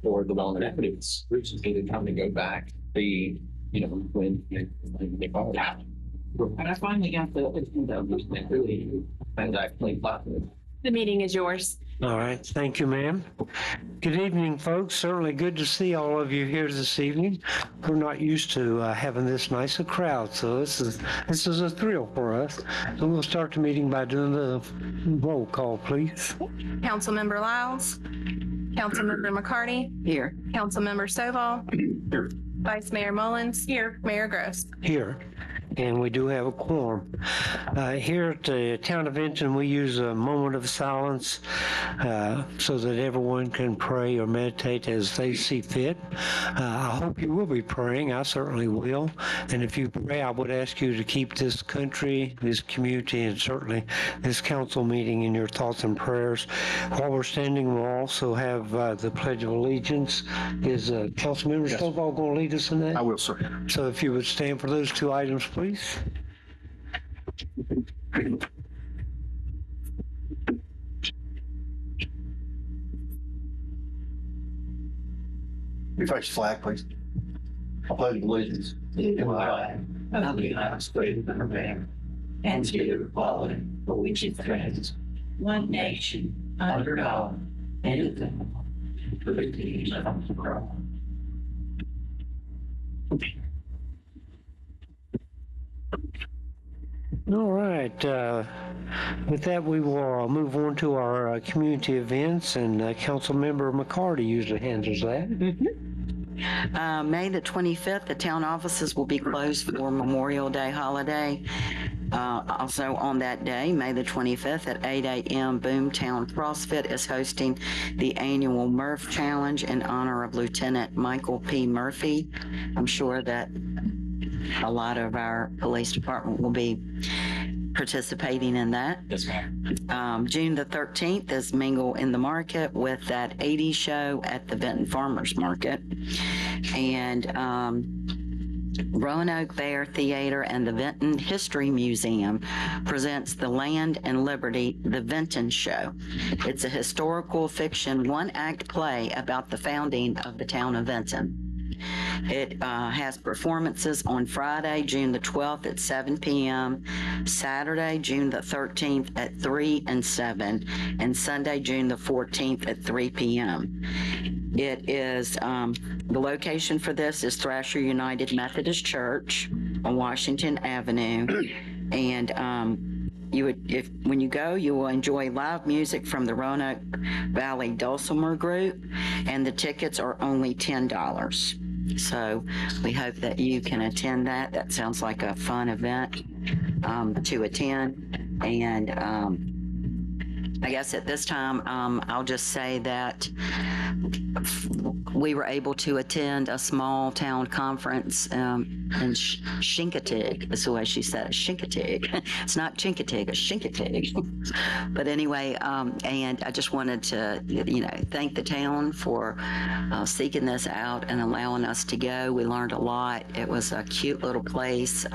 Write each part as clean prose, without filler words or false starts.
Or the development equities groups need to come and go back when they call it out. And I finally got the really actually platform. The meeting is yours. All right. Thank you, ma'am. Good evening, folks. Certainly good to see all of you here this evening. We're not used to having this nice a crowd, so this is a thrill for us. So we'll start the meeting by doing the roll call, please. Councilmember Lyles. Councilmember McCarty. Here. Councilmember Stovall. Here. Vice Mayor Mullins. Here. Mayor Gross. Here. And we do have a quorum. Here at the town of Vinton, we use a moment of silence so that everyone can pray or meditate as they see fit. I hope you will be praying. I certainly will. And if you pray, I would ask you to keep this country, this community, and certainly this council meeting in your thoughts and prayers. While we're standing, we'll also have the Pledge of Allegiance. Is Councilmember Stovall going to lead us in that? I will, sir. So if you would stand for those two items, please. Refresh the flag, please. I pledge allegiance to the flag of the United States of America and to the republic for which it stands, one nation, under God, indivisible, with liberty and justice for all. All right. With that, we will move on to our community events, and Councilmember McCarty usually handles that. May the 25th, the town offices will be closed for Memorial Day holiday. Also on that day, May the 25th at 8 a.m., Boomtown CrossFit is hosting the annual Murph Challenge in honor of Lieutenant Michael P. Murphy. I'm sure that a lot of our police department will be participating in that. Yes, ma'am. June the 13th is Mingle in the Market with that 80s show at the Vinton Farmers Market. And Roanoke Bear Theater and the Vinton History Museum presents The Land and Liberty, the Vinton Show. It's a historical fiction one-act play about the founding of the town of Vinton. It has performances on Friday, June the 12th at 7 p.m., Saturday, June the 13th at 3 and 7, and Sunday, June the 14th at 3 p.m. It is, the location for this is Thrasher United Methodist Church on Washington Avenue. And when you go, you will enjoy live music from the Roanoke Valley Dulcimer Group, and the tickets are only $10. So we hope that you can attend that. That sounds like a fun event to attend. And I guess at this time, I'll just say that we were able to attend a small town conference in Chincoteague. That's the way she said it, Chincoteague. It's not Chincoteague, it's Chincoteague. But anyway, and I just wanted to, thank the town for seeking this out and allowing us to go. We learned a lot. It was a cute little place.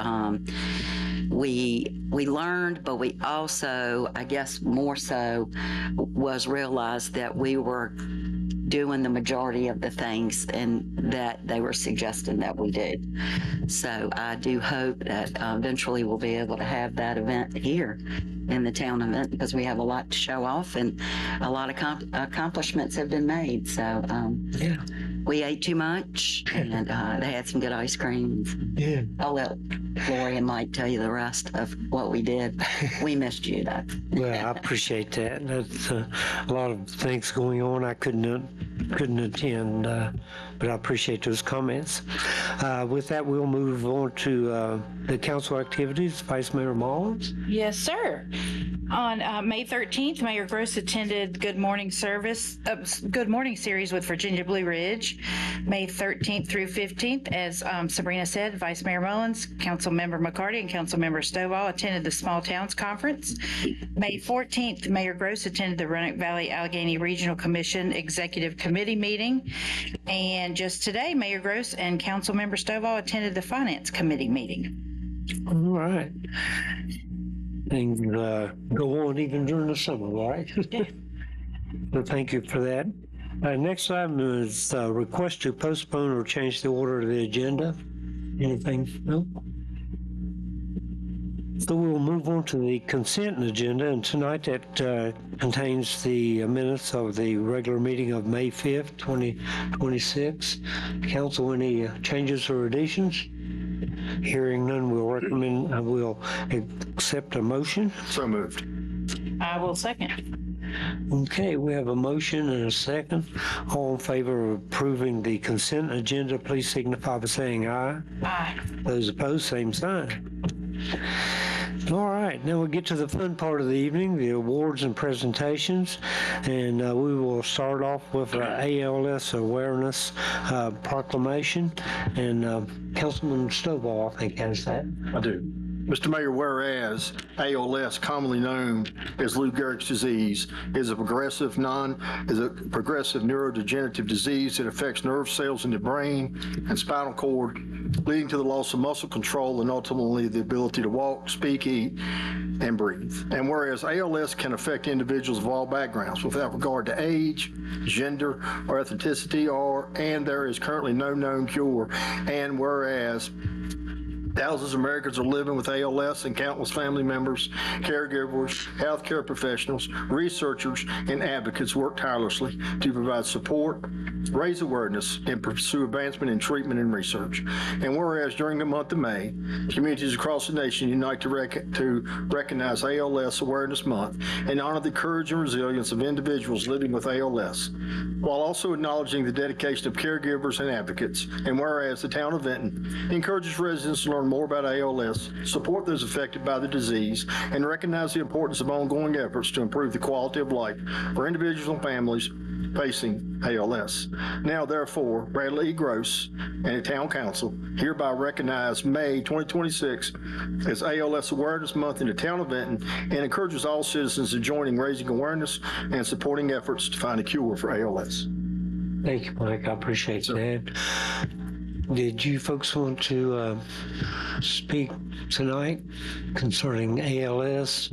We learned, but we also, I guess more so, was realized that we were doing the majority of the things and that they were suggesting that we did. So I do hope that eventually we'll be able to have that event here in the town event, because we have a lot to show off and a lot of accomplishments have been made. So we ate too much, and they had some good ice creams. Yeah. I'll let Lori and Mike tell you the rest of what we did. We missed you, though. Well, I appreciate that. That's a lot of things going on. I couldn't attend, but I appreciate those comments. With that, we'll move on to the council activities. Vice Mayor Mullins. Yes, sir. On May 13th, Mayor Gross attended Good Morning Series with Virginia Blue Ridge. May 13th through 15th, as Sabrina said, Vice Mayor Mullins, Councilmember McCarty, and Councilmember Stovall attended the Small Towns Conference. May 14th, Mayor Gross attended the Roanoke Valley Allegheny Regional Commission Executive Committee meeting. And just today, Mayor Gross and Councilmember Stovall attended the Finance Committee meeting. All right. Things go on even during the summer, right? So thank you for that. Next item is request to postpone or change the order of the agenda. Anything? No? So we'll move on to the consent agenda, and tonight that contains the minutes of the regular meeting of May 5th, 2026. Council, any changes or additions? Hearing none, we'll accept a motion. So moved. I will second. Okay, we have a motion and a second. All in favor of approving the consent agenda, please signify by saying aye. Aye. Those opposed, same sign. All right, now we get to the fun part of the evening, the awards and presentations, and we will start off with our ALS awareness proclamation, and Councilman Stovall, I think, has that. I do. Mr. Mayor, whereas ALS, commonly known as Lou Gehrig's disease, is a progressive neurodegenerative disease that affects nerve cells in the brain and spinal cord, leading to the loss of muscle control and ultimately the ability to walk, speak, eat, and breathe. And whereas ALS can affect individuals of all backgrounds without regard to age, gender, or ethnicity, and there is currently no known cure. And whereas thousands of Americans are living with ALS, and countless family members, caregivers, healthcare professionals, researchers, and advocates work tirelessly to provide support, raise awareness, and pursue advancement in treatment and research. And whereas during the month of May, communities across the nation unite to recognize ALS Awareness Month and honor the courage and resilience of individuals living with ALS, while also acknowledging the dedication of caregivers and advocates. And whereas the town of Vinton encourages residents to learn more about ALS, support those affected by the disease, and recognize the importance of ongoing efforts to improve the quality of life for individuals and families facing ALS. Now, therefore, Bradley E. Gross and the Town Council hereby recognize May 2026 as ALS Awareness Month in the Town of Vinton and encourages all citizens to join in raising awareness and supporting efforts to find a cure for ALS. Thank you, Mike. I appreciate that. Did you folks want to speak tonight concerning ALS?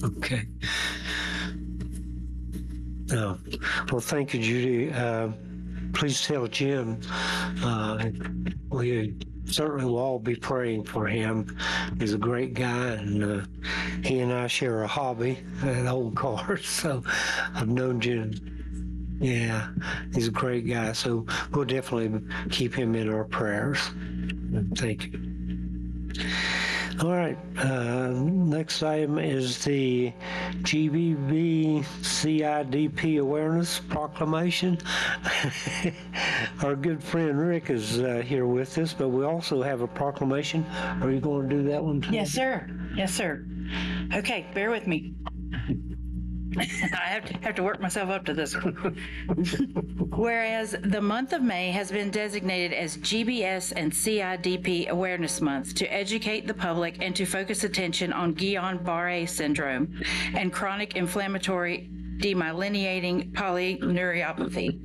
Okay. Well, thank you, Judy. Please tell Jim we certainly will all be praying for him. He's a great guy, and he and I share a hobby, an old car. So I've known Jim. Yeah, he's a great guy. So we'll definitely keep him in our prayers. Thank you. All right, next item is the GBB CIDP Awareness Proclamation. Our good friend Rick is here with us, but we also have a proclamation. Are you going to do that one too? Yes, sir. Yes, sir. Okay, bear with me. I have to work myself up to this one. Whereas the month of May has been designated as GBS and CIDP Awareness Month to educate the public and to focus attention on Guillain-Barré syndrome and chronic inflammatory demyelinating polyneuropathy,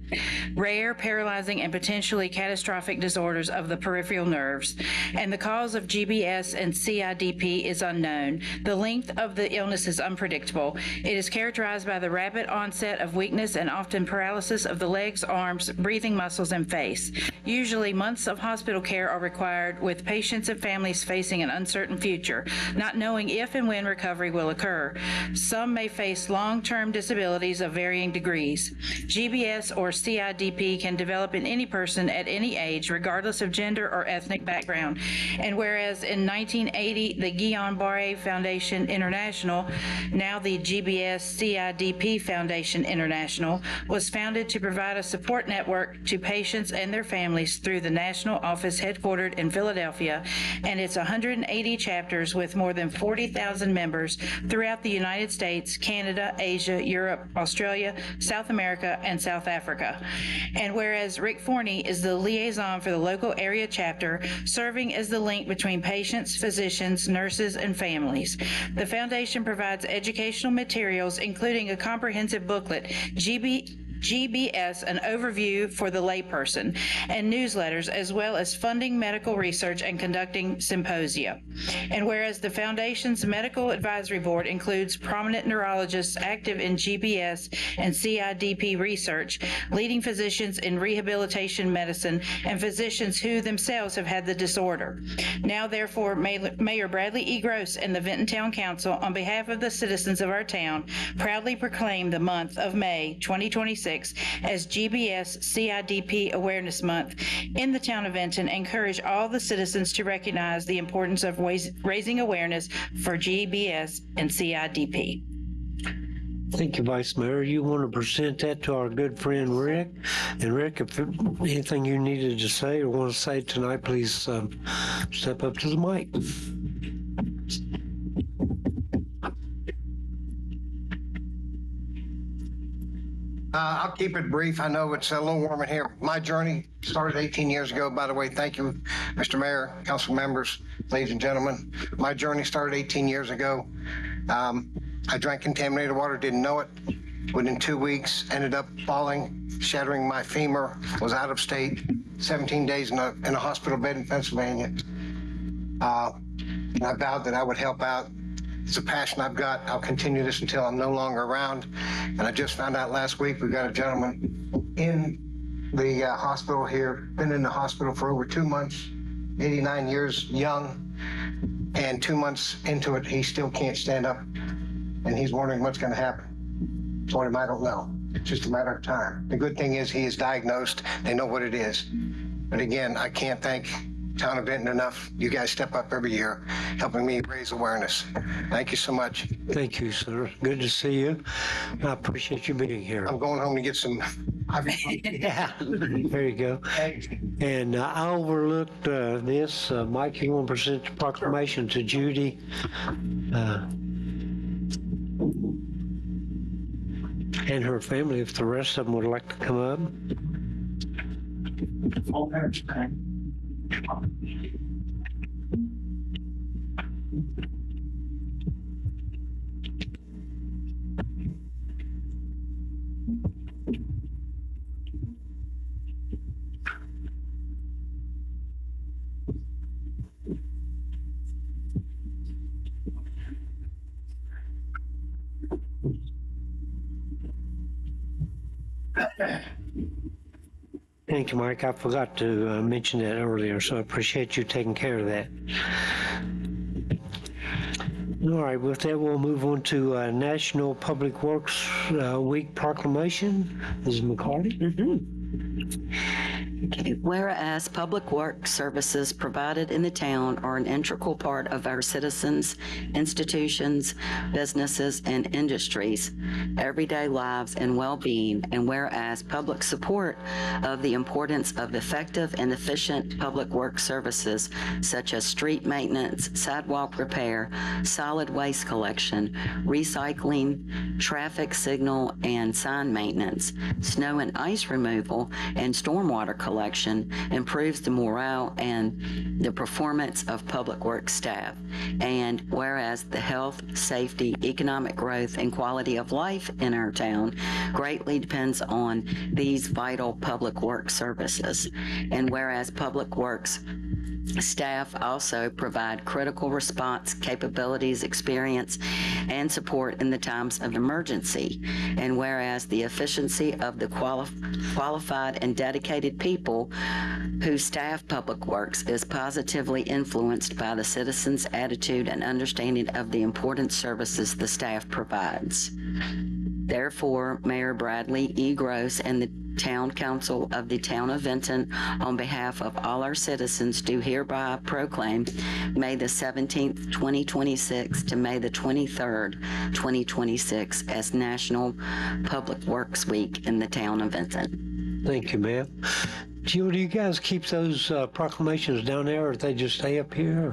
rare, paralyzing, and potentially catastrophic disorders of the peripheral nerves, and the cause of GBS and CIDP is unknown. The length of the illness is unpredictable. It is characterized by the rapid onset of weakness and often paralysis of the legs, arms, breathing muscles, and face. Usually, months of hospital care are required, with patients and families facing an uncertain future, not knowing if and when recovery will occur. Some may face long-term disabilities of varying degrees. GBS or CIDP can develop in any person at any age, regardless of gender or ethnic background. And whereas in 1980, the Guillain-Barré Foundation International, now the GBS CIDP Foundation International, was founded to provide a support network to patients and their families through the national office headquartered in Philadelphia and its 180 chapters with more than 40,000 members throughout the United States, Canada, Asia, Europe, Europe, Australia, South America, and South Africa. And whereas Rick Forney is the liaison for the local area chapter, serving as the link between patients, physicians, nurses, and families. The foundation provides educational materials, including a comprehensive booklet, GBS, an overview for the layperson, and newsletters, as well as funding medical research and conducting symposia. And whereas the Foundation's Medical Advisory Board includes prominent neurologists active in GBS and CIDP research, leading physicians in rehabilitation medicine, and physicians who themselves have had the disorder. Now, therefore, Mayor Bradley E. Gross and the Vinton Town Council, on behalf of the citizens of our town, proudly proclaim the month of May 2026 as GBS CIDP Awareness Month in the town of Vinton. Encourage all the citizens to recognize the importance of raising awareness for GBS and CIDP. Thank you, Vice Mayor. You want to present that to our good friend Rick? And Rick, if anything you needed to say or want to say tonight, please step up to the mic. I'll keep it brief. I know it's a little warm in here. My journey started 18 years ago. By the way, thank you, Mr. Mayor, council members, ladies and gentlemen. My journey started 18 years ago. I drank contaminated water, didn't know it. Within 2 weeks, ended up falling, shattering my femur, was out of state, 17 days in a hospital bed in Pennsylvania. And I vowed that I would help out. It's a passion I've got. I'll continue this until I'm no longer around. And I just found out last week we've got a gentleman in the hospital here, been in the hospital for over 2 months, 89 years young, and 2 months into it, he still can't stand up. And he's wondering what's going to happen. For him, I don't know. It's just a matter of time. The good thing is he is diagnosed. They know what it is. But again, I can't thank Town of Vinton enough. You guys step up every year, helping me raise awareness. Thank you so much. Thank you, sir. Good to see you. I appreciate you being here. I'm going home to get some. Yeah, there you go. And I overlooked this. Mike, you want to present the proclamation to Judy? And her family, if the rest of them would like to come up. Thank you, Mike. I forgot to mention that earlier, so I appreciate you taking care of that. All right, with that, we'll move on to National Public Works Week proclamation. Ms. McCarty? Whereas public work services provided in the town are an integral part of our citizens, institutions, businesses, and industries' everyday lives and well-being, and whereas public support of the importance of effective and efficient public work services such as street maintenance, sidewalk repair, solid waste collection, recycling, traffic signal and sign maintenance, snow and ice removal, and stormwater collection improves the morale and the performance of public works staff. And whereas the health, safety, economic growth, and quality of life in our town greatly depends on these vital public works services. And whereas public works staff also provide critical response capabilities, experience, and support in the times of emergency. And whereas the efficiency of the qualified and dedicated people who staff public works is positively influenced by the citizens' attitude and understanding of the important services the staff provides. Therefore, Mayor Bradley E. Gross and the Town Council of the Town of Vinton, on behalf of all our citizens, do hereby proclaim May the 17th, 2026 to May the 23rd, 2026 as National Public Works Week in the Town of Vinton. Thank you, ma'am. Jill, do you guys keep those proclamations down there, or they just stay up here?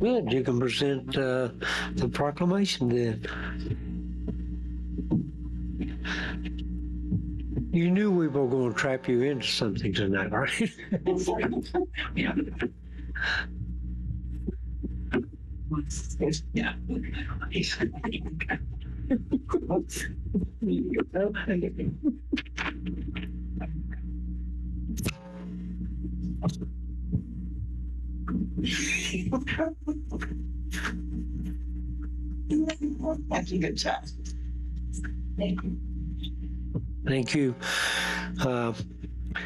Good, you can present the proclamation then. You knew we were going to trap you into something tonight, right? Yeah. Yeah. That's a good job. Thank you. Thank you.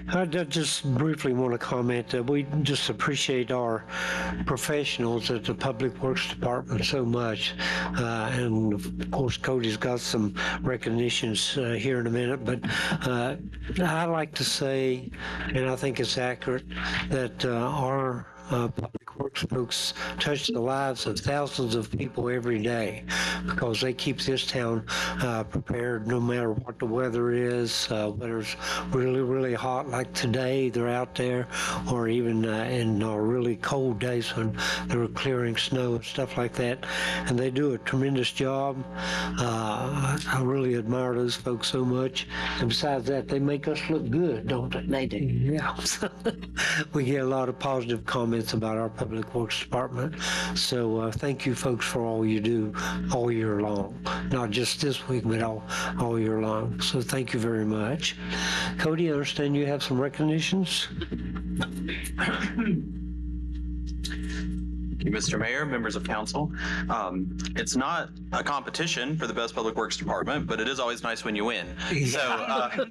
I just briefly want to comment that we just appreciate our professionals at the Public Works Department so much. And of course, Cody's got some recognitions here in a minute, but I like to say, and I think it's accurate, that our public works folks touch the lives of thousands of people every day because they keep this town prepared no matter what the weather is, whether it's really, really hot like today, they're out there, or even in really cold days when they're clearing snow and stuff like that. And they do a tremendous job. I really admire those folks so much. And besides that, they make us look good, don't they? They do. Yeah. We get a lot of positive comments about our Public Works Department. So thank you folks for all you do all year long, not just this week, but all year long. So thank you very much. Cody, I understand you have some recognitions? Thank you, Mr. Mayor, members of council. It's not a competition for the best public works department, but it is always nice when you win. So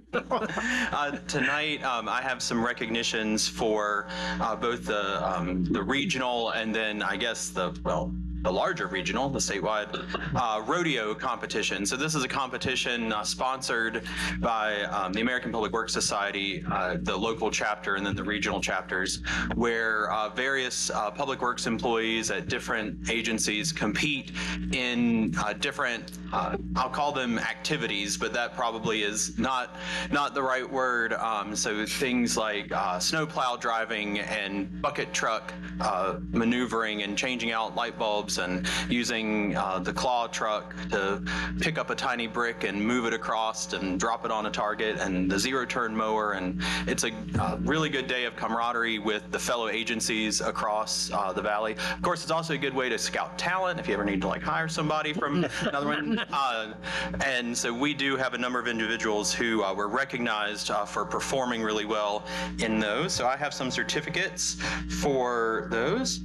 tonight I have some recognitions for both the regional and then I guess the larger regional, the statewide rodeo competition. So this is a competition sponsored by the American Public Works Society, the local chapter, and then the regional chapters, where various public works employees at different agencies compete in different, I'll call them activities, but that probably is not the right word. So things like snowplow driving and bucket truck maneuvering and changing out light bulbs and using the claw truck to pick up a tiny brick and move it across and drop it on a target, and the zero-turn mower. And it's a really good day of camaraderie with the fellow agencies across the valley. Of course, it's also a good way to scout talent if you ever need to hire somebody from another one. And so we do have a number of individuals who were recognized for performing really well in those. So I have some certificates for those.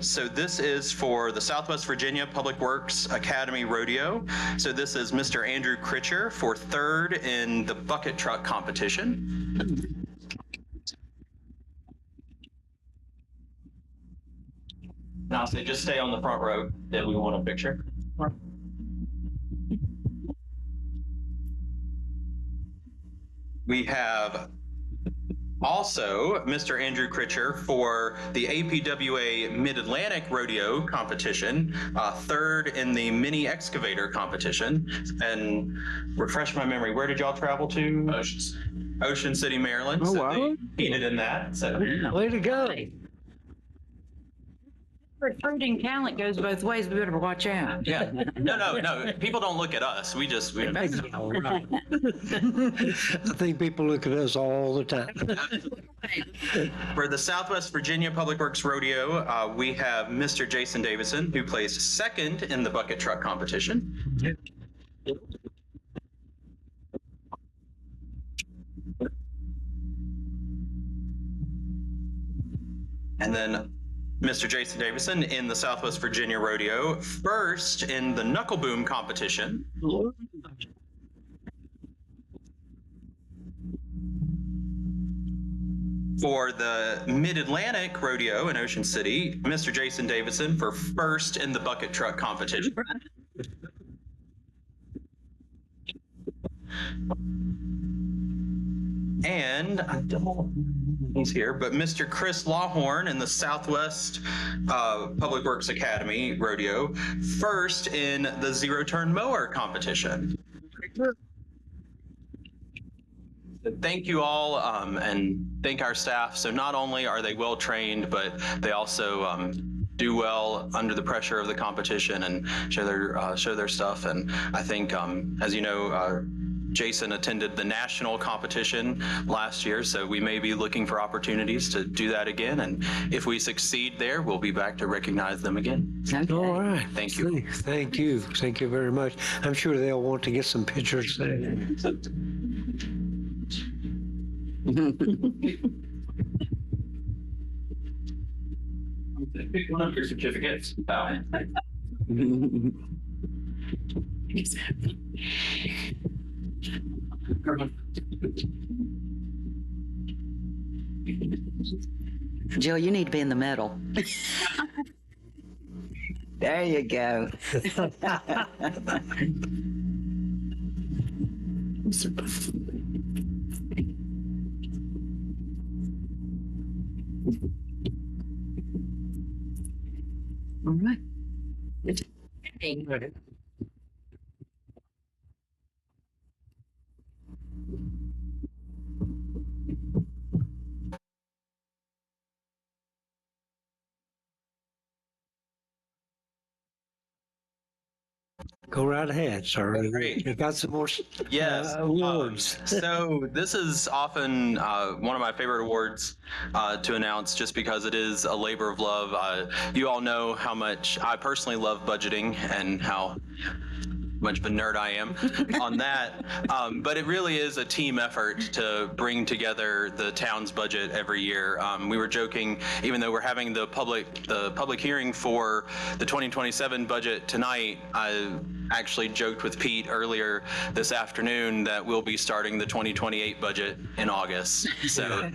So this is for the Southwest Virginia Public Works Academy Rodeo. So this is Mr. Andrew Critcher for third in the bucket truck competition. Now, so just stay on the front row that we want a picture. We have also Mr. Andrew Critcher for the APWA Mid-Atlantic Rodeo competition, third in the mini excavator competition. And refresh my memory, where did y'all travel to? Ocean City, Maryland. Oh, so wow. they competed in that. So Way to go. Recruiting talent goes both ways. We better watch out. yeah, no. People don't look at us. We I think people look at us all the time. For the Southwest Virginia Public Works Rodeo, we have Mr. Jason Davison, who placed second in the bucket truck competition. And then Mr. Jason Davison in the Southwest Virginia Rodeo, first in the knuckle boom competition. For the Mid-Atlantic Rodeo in Ocean City, Mr. Jason Davison for first in the bucket truck competition. And I don't, he's here, but Mr. Chris Lawhorn in the Southwest Public Works Academy Rodeo, first in the zero-turn mower competition. Thank you all, and thank our staff. So not only are they well trained, but they also do well under the pressure of the competition and show their stuff. And I think, as you know, Jason attended the national competition last year, so we may be looking for opportunities to do that again. And if we succeed there, we'll be back to recognize them again. All right. Thank you. Thank you. Thank you very much. I'm sure they'll want to get some pictures there. Pick one of your certificates. Jill, you need to be in the middle. There you go. All right. Go right ahead, sir. Great. You got some more Yes. awards. So this is often one of my favorite awards to announce, just because it is a labor of love. You all know how much I personally love budgeting and how much of a nerd I am on that. But it really is a team effort to bring together the town's budget every year. We were joking, even though we're having the public hearing for the 2027 budget tonight, I actually joked with Pete earlier this afternoon that we'll be starting the 2028 budget in August. So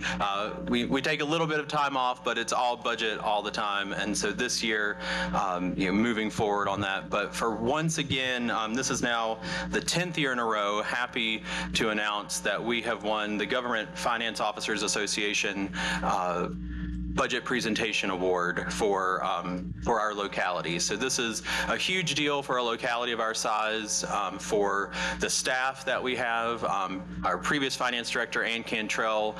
we take a little bit of time off, but it's all budget all the time. And so this year, moving forward on that. But for once again, this is now the 10th year in a row, happy to announce that we have won the Government Finance Officers Association Budget Presentation Award for our locality. So this is a huge deal for a locality of our size, for the staff that we have. Our previous finance director, Ann Cantrell,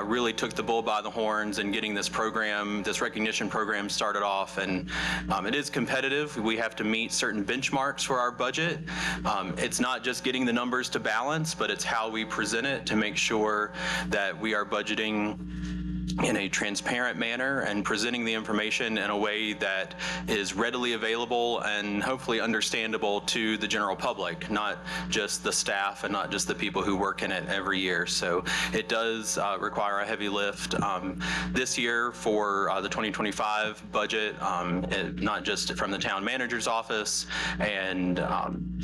really took the bull by the horns in getting this program, this recognition program started off. And it is competitive. We have to meet certain benchmarks for our budget. It's not just getting the numbers to balance, but it's how we present it to make sure that we are budgeting in a transparent manner and presenting the information in a way that is readily available and hopefully understandable to the general public, not just the staff and not just the people who work in it every year. So it does require a heavy lift. This year for the 2025 budget, not just from the town manager's office and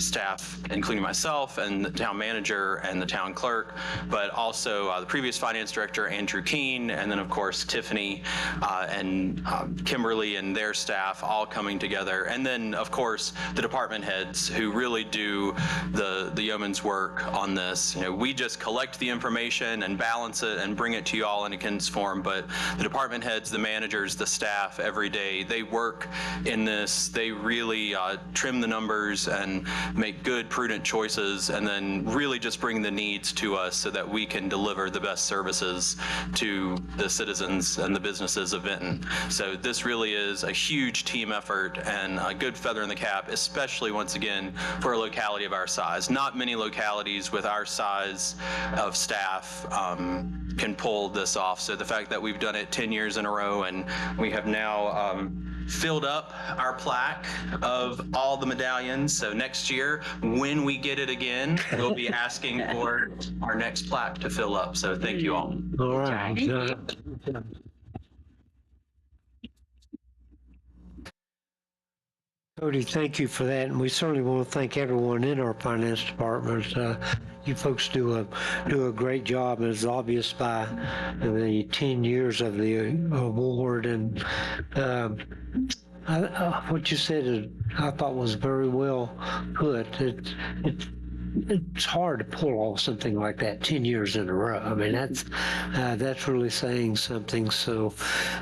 staff, including myself and the town manager and the town clerk, but also the previous finance director, Andrew Keene, and then of course Tiffany and Kimberly and their staff all coming together. And then of course the department heads who really do the yeoman's work on this. We just collect the information and balance it and bring it to you all in a condensed form, but the department heads, the managers, the staff every day, they work in this. They really trim the numbers and make good, prudent choices, and then really just bring the needs to us so that we can deliver the best services to the citizens and the businesses of Vinton. So this really is a huge team effort and a good feather in the cap, especially once again for a locality of our size. Not many localities with our size of staff can pull this off. So the fact that we've done it 10 years in a row and we have now filled up our plaque of all the medallions. So next year, when we get it again, we'll be asking for our next plaque to fill up. So thank you all. All right. Cody, thank you for that, and we certainly want to thank everyone in our finance department. You folks do a great job, as obvious by the 10 years of the award. And what you said I thought was very well put. it's hard to pull off something like that 10 years in a row. I mean, that's really saying something. So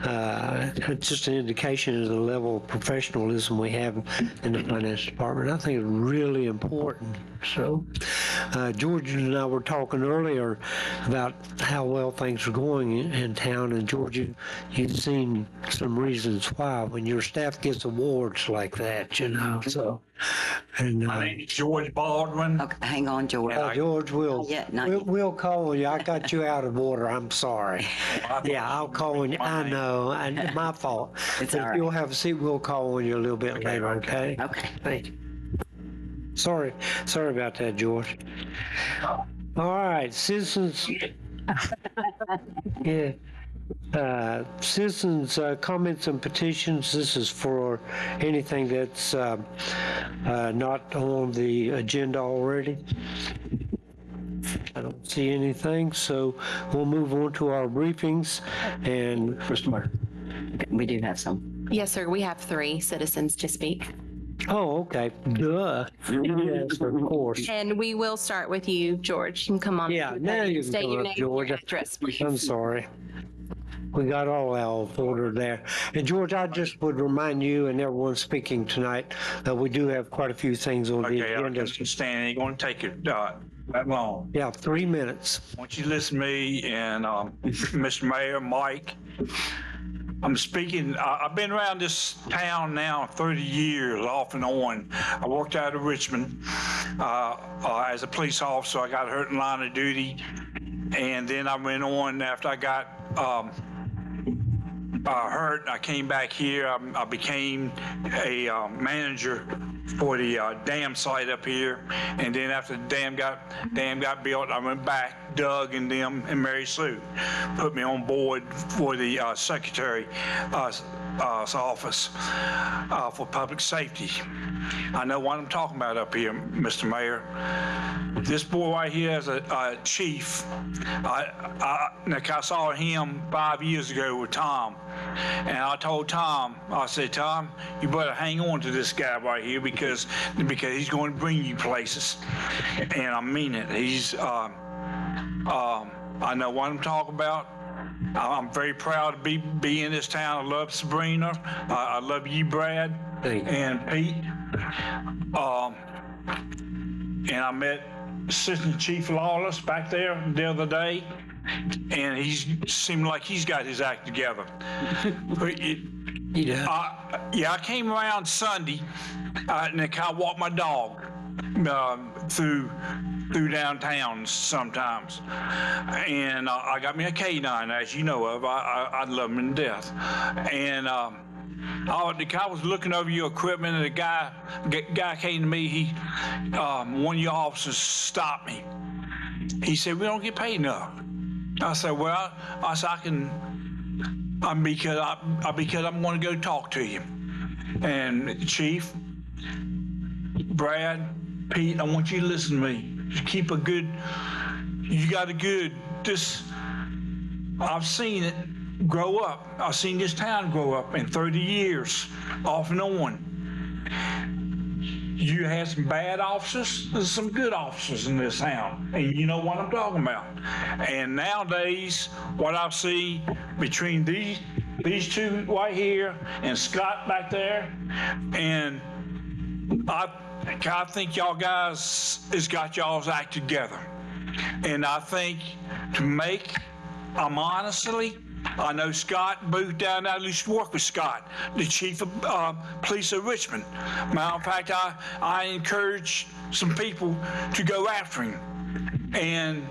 it's just an indication of the level of professionalism we have in the finance department. I think it's really important. So George and I were talking earlier about how well things are going in town, and George, you've seen some reasons why when your staff gets awards like that, you know. So, and My name is George Baldwin. Okay, hang on, George. George, Not yet, not yet. we'll call you. I got you out of order. I'm sorry. Yeah, I'll call on you. I know, my fault. It's But all if right. you'll have a seat, we'll call on you a little bit later. Okay. Okay. Thank you. Sorry about that, George. All right, citizens. Yeah. Citizens' comments and petitions. This is for anything that's not on the agenda already. I don't see anything, so we'll move on to our briefings. And Mr. Mayor. We do have some. Yes, sir. We have 3 citizens to speak. Oh, okay. Duh. Yes, of course. And we will start with you, George. You can come on. Yeah, up. now you can State come your up, name and George. your address, please. I'm sorry. We got all out order there. And George, I just would remind you and everyone speaking tonight that we do have quite a few things on the Okay, I agenda. understand. It ain't gonna take it that long. Yeah, 3 minutes. I want you to listen to me and Mr. Mayor, Mike. I'm speaking, I've been around this town now 30 years off and on. I worked out of Richmond as a police officer. I got hurt in line of duty. And then I went on after I got hurt. I came back here. I became a manager for the dam site up here. And then after the dam got built, I went back. Doug and them and Mary Sue put me on board for the secretary office for public safety. I know what I'm talking about up here, Mr. Mayor. This boy right here is a chief. I saw him 5 years ago with Tom, and I told Tom, I said, Tom, you better hang on to this guy right here because he's going to bring you places, and I mean it. I know what I'm talking about. I'm very proud to be in this town. I love Sabrina. I love you, Brad, and Pete. And I met Assistant Chief Lawless back there the other day, and he seemed like he's got his act together. Yeah, I came around Sunday, and I kind of walked my dog through downtown sometimes, and I got me a K9, as you know of. I love him to death, and the guy was looking over your equipment, and the guy came to me. One of your officers stopped me. He said, "We don't get paid enough." I said, "Well," because I'm going to go talk to you. And Chief, Brad, Pete, I want you to listen to me. I've seen it grow up. I've seen this town grow up in 30 years, off and on. You had some bad officers, there's some good officers in this town, and you know what I'm talking about. And nowadays, what I see between these two right here and Scott back there, and I think y'all guys has got y'all's act together. And I think honestly, I know Scott Booth down there. I used to work with Scott, the chief of police of Richmond. Matter of fact, I encourage some people to go after him. And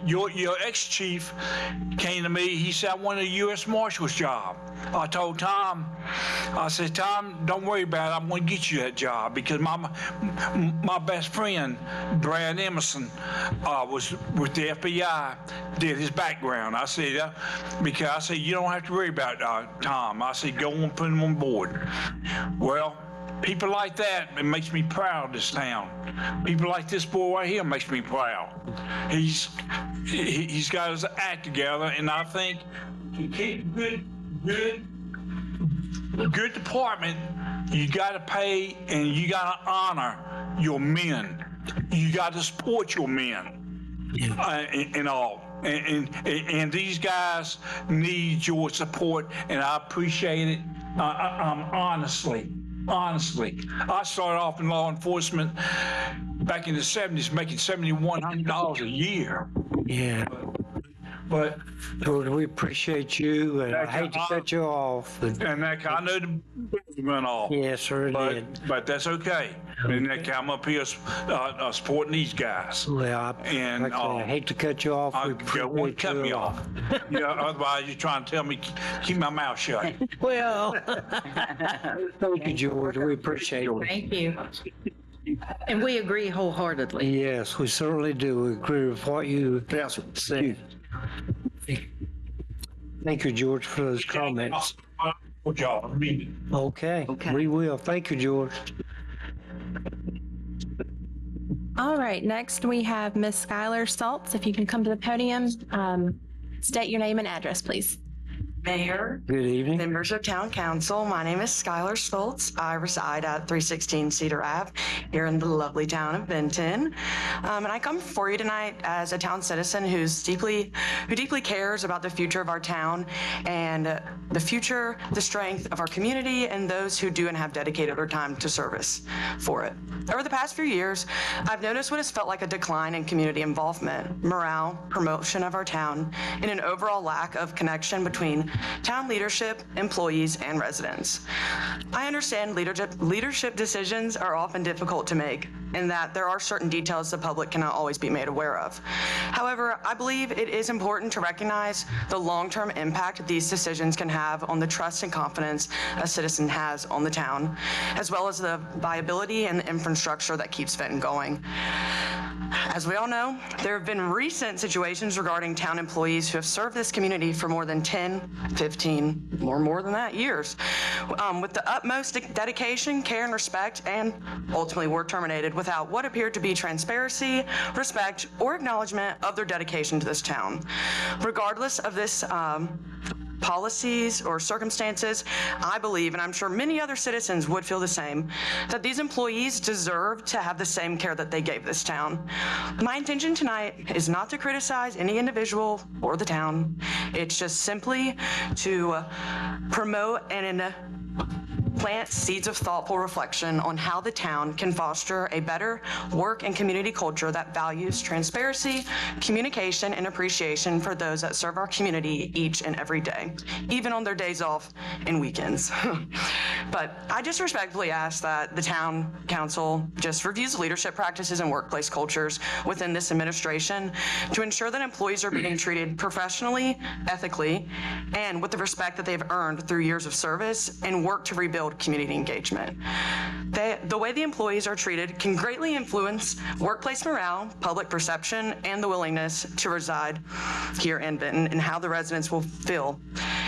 your ex-chief came to me. He said, "I want a U.S. Marshal's job." I told Tom, I said, "Tom, don't worry about it. I'm going to get you that job because my best friend, Brad Emerson, was with the FBI, did his background." I said, you don't have to worry about Tom. I said, go and put him on board. Well, people like that, it makes me proud of this town. People like this boy right here makes me proud. He's got his act together, and I think to keep good department, you got to pay and you got to honor your men. you got to support your men and all. And these guys need your support, and I appreciate it. Honestly, I started off in law enforcement back in the 70s, making $7,100 a year. Yeah. But George, we appreciate you, and I hate to cut you off. and that I know the went off. Yes, sir, it did. But that's okay. And I'm up here supporting these guys. Well, And I hate to cut you off. We you won't appreciate cut you me a lot. off. Yeah, otherwise you're trying to tell me keep my mouth shut. Well, thank you, George. We appreciate it. Thank you. And we agree wholeheartedly. Yes, we certainly do. We agree with what you Yes, sir. said. Thank you, George, for those comments. Good job. Okay, Okay. we will. Thank you, George. All right, next we have Miss Skylar Stoltz. If you can come to the podium, state your name and address, please. Mayor, Good evening. members of Town Council, my name is Skylar Stoltz. I reside at 316 Cedar Ave here in the lovely town of Vinton. And I come before you tonight as a town citizen who deeply cares about the future of our town and the future, the strength of our community and those who do and have dedicated their time to service for it. Over the past few years, I've noticed what has felt like a decline in community involvement, morale, promotion of our town, and an overall lack of connection between town leadership, employees, and residents. I understand leadership decisions are often difficult to make and that there are certain details the public cannot always be made aware of. However, I believe it is important to recognize the long-term impact these decisions can have on the trust and confidence a citizen has on the town, as well as the viability and the infrastructure that keeps Vinton going. As we all know, there have been recent situations regarding town employees who have served this community for more than 10, 15, or more than that years, with the utmost dedication, care, and respect, and ultimately were terminated without what appeared to be transparency, respect, or acknowledgement of their dedication to this town. Regardless of this policies or circumstances, I believe, and I'm sure many other citizens would feel the same, that these employees deserve to have the same care that they gave this town. My intention tonight is not to criticize any individual or the town. It's just simply to promote and plant seeds of thoughtful reflection on how the town can foster a better work and community culture that values transparency, communication, and appreciation for those that serve our community each and every day, even on their days off and weekends. But I just respectfully ask that the town council just reviews leadership practices and workplace cultures within this administration to ensure that employees are being treated professionally, ethically, and with the respect that they've earned through years of service, and work to rebuild community engagement. The way the employees are treated can greatly influence workplace morale, public perception, and the willingness to reside here in Vinton and how the residents will feel.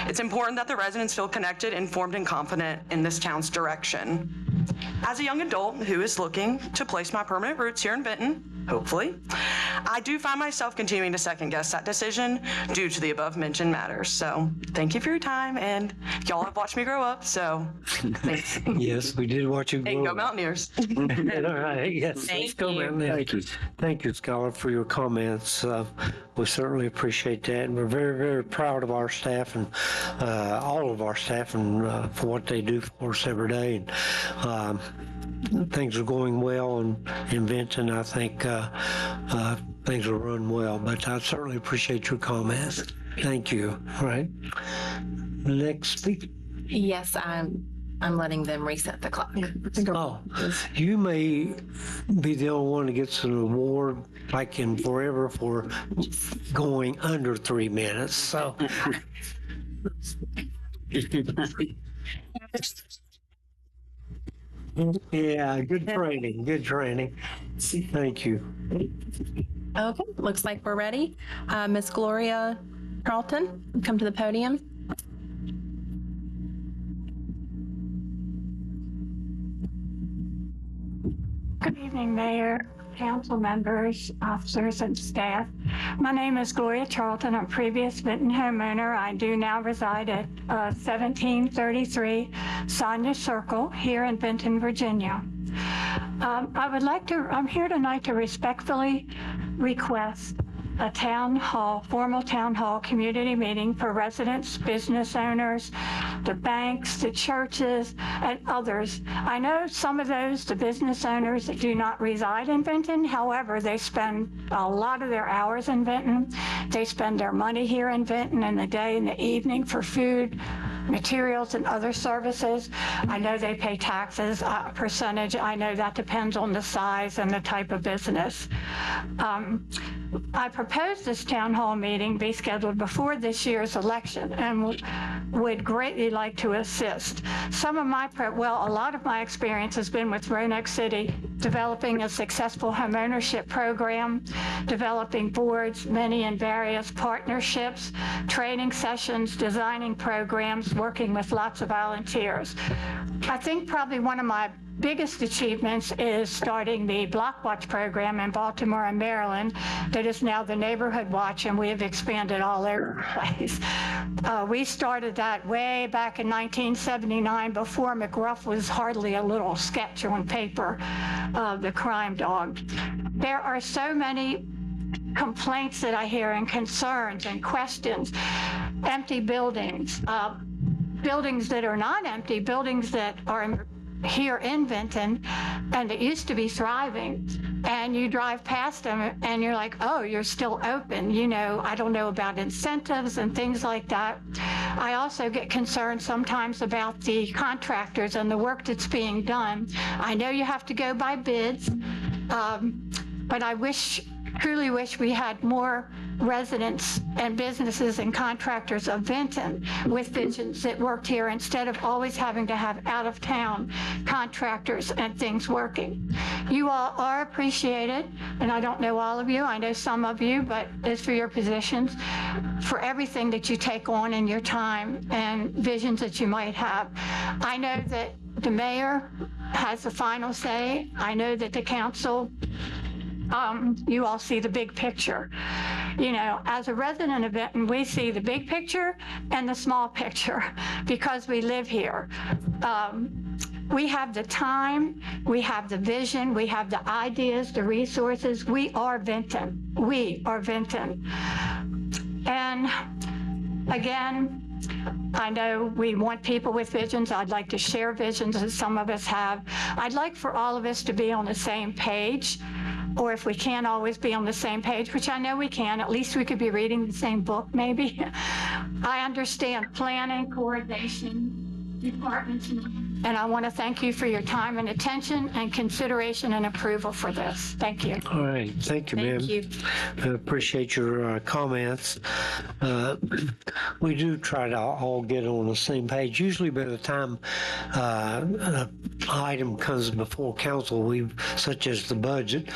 It's important that the residents feel connected, informed, and confident in this town's direction. As a young adult who is looking to place my permanent roots here in Vinton, hopefully, I do find myself continuing to second guess that decision due to the above mentioned matters. So thank you for your time, and y'all have watched me grow up, so thanks. Yes, we did watch you And grow go up. Mountaineers. All right, yes. Thank Let's go, you. man. Thank you. Thank you, Scholar, for your comments. We certainly appreciate that, and we're very, very proud of our staff and all of our staff and for what they do for us every day. And things are going well in Vinton. I think things will run well, but I certainly appreciate your comments. Thank you. All right. Next speaker. Yes, I'm letting them reset the clock. Oh, you may be the only one that gets an award like in forever for going under 3 minutes. So. Yeah, good training. Good training. Thank you. Okay, looks like we're ready. Miss Gloria Carlton, come to the podium. Good evening, Mayor, council members, officers, and staff. My name is Gloria Charlton. I'm a previous Vinton homeowner. I do now reside at 1733 Sonia Circle here in Vinton, Virginia. I'm here tonight to respectfully request a formal town hall community meeting for residents, business owners, the banks, the churches, and others. I know some of those, the business owners, do not reside in Vinton. However, they spend a lot of their hours in Vinton. They spend their money here in Vinton in the day and the evening for food, materials, and other services. I know they pay taxes, a percentage. I know that depends on the size and the type of business. I propose this town hall meeting be scheduled before this year's election and would greatly like to assist. A lot of my experience has been with Roanoke City, developing a successful homeownership program, developing boards, many and various partnerships, training sessions, designing programs, working with lots of volunteers. I think probably one of my biggest achievements is starting the Block Watch program in Baltimore and Maryland that is now the Neighborhood Watch, and we have expanded all over the place. We started that way back in 1979 before McGruff was hardly a little sketch on paper of the crime dog. There are so many complaints that I hear and concerns and questions, empty buildings, buildings that are not empty, buildings that are here in Vinton and it used to be thriving, and you drive past them and you're like, oh, you're still open. I don't know about incentives and things like that. I also get concerned sometimes about the contractors and the work that's being done. I know you have to go by bids, but I truly wish we had more residents and businesses and contractors of Vinton with visions that worked here instead of always having to have out-of-town contractors and things working. You all are appreciated, and I don't know all of you, I know some of you, but as for your positions, for everything that you take on in your time and visions that you might have. I know that the mayor has the final say. I know that the council, you all see the big picture. As a resident of Vinton, we see the big picture and the small picture because we live here. We have the time, we have the vision, we have the ideas, the resources. We are Vinton. We are Vinton. And again, I know we want people with visions. I'd like to share visions as some of us have. I'd like for all of us to be on the same page, or if we can't always be on the same page, which I know we can, at least we could be reading the same book maybe. I understand planning, coordination, departments, and I want to thank you for your time and attention and consideration and approval for this. Thank you. All right, thank you, ma'am. Thank you. I appreciate your comments. We do try to all get on the same page. Usually by the time an item comes before council, such as the budget,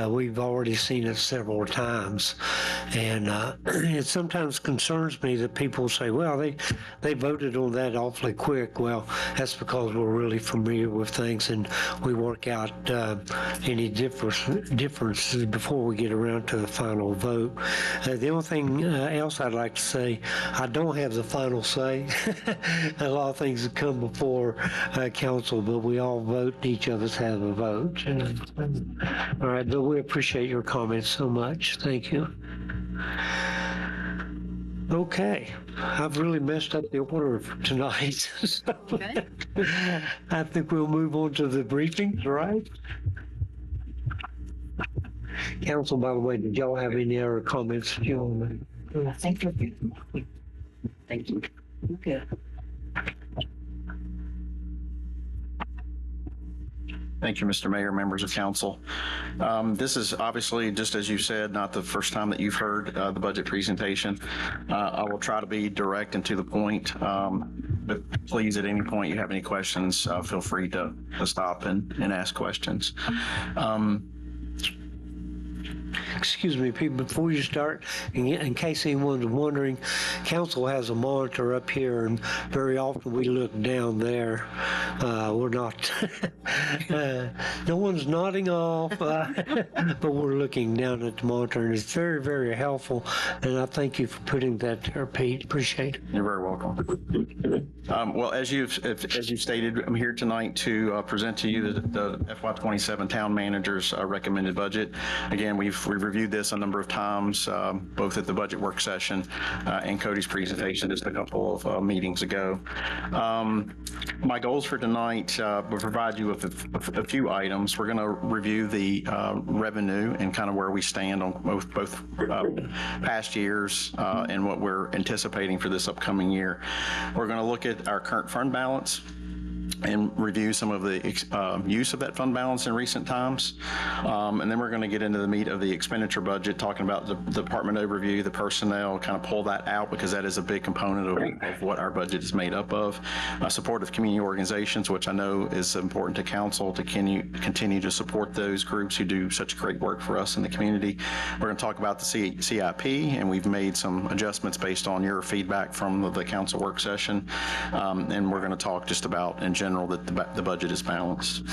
we've already seen it several times. And it sometimes concerns me that people say, well, they voted on that awfully quick. Well, that's because we're really familiar with things and we work out any differences before we get around to the final vote. The only thing else I'd like to say, I don't have the final say. A lot of things that come before council, but we all vote, each of us have a vote. All right, but we appreciate your comments so much. Thank you. Okay, I've really messed up the order for tonight. So I think we'll move on to the briefings, right? Council, by the way, did y'all have any other comments that you want to make? I think you're good. Thank you. Okay. Thank you, Mr. Mayor, members of council. This is obviously, just as you said, not the first time that you've heard the budget presentation. I will try to be direct and to the point, but please, at any point you have any questions, feel free to stop and ask questions. Excuse me, Pete, before you start, in case anyone's wondering, council has a monitor up here, and very often we look down there. We're not, no one's nodding off, but we're looking down at the monitor, and it's very, very helpful. And I thank you for putting that there, Pete. Appreciate it. You're very welcome. Well, as you've stated, I'm here tonight to present to you the FY27 Town Manager's recommended budget. Again, we've reviewed this a number of times, both at the budget work session and Cody's presentation just a couple of meetings ago. My goals for tonight will provide you with a few items. We're going to review the revenue and kind of where we stand on both past years and what we're anticipating for this upcoming year. We're going to look at our current fund balance and review some of the use of that fund balance in recent times. And then we're going to get into the meat of the expenditure budget, talking about the department overview, the personnel, kind of pull that out because that is a big component of what our budget is made up of. Support of community organizations, which I know is important to council to continue to support those groups who do such great work for us in the community. We're going to talk about the CIP, and we've made some adjustments based on your feedback from the council work session. And we're going to talk just about in general that the budget is balanced.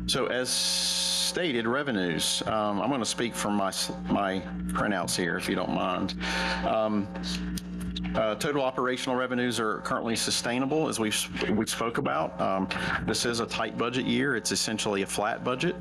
So as stated, revenues. I'm going to speak from my printouts here, if you don't mind. Total operational revenues are currently sustainable, as we spoke about. This is a tight budget year. It's essentially a flat budget.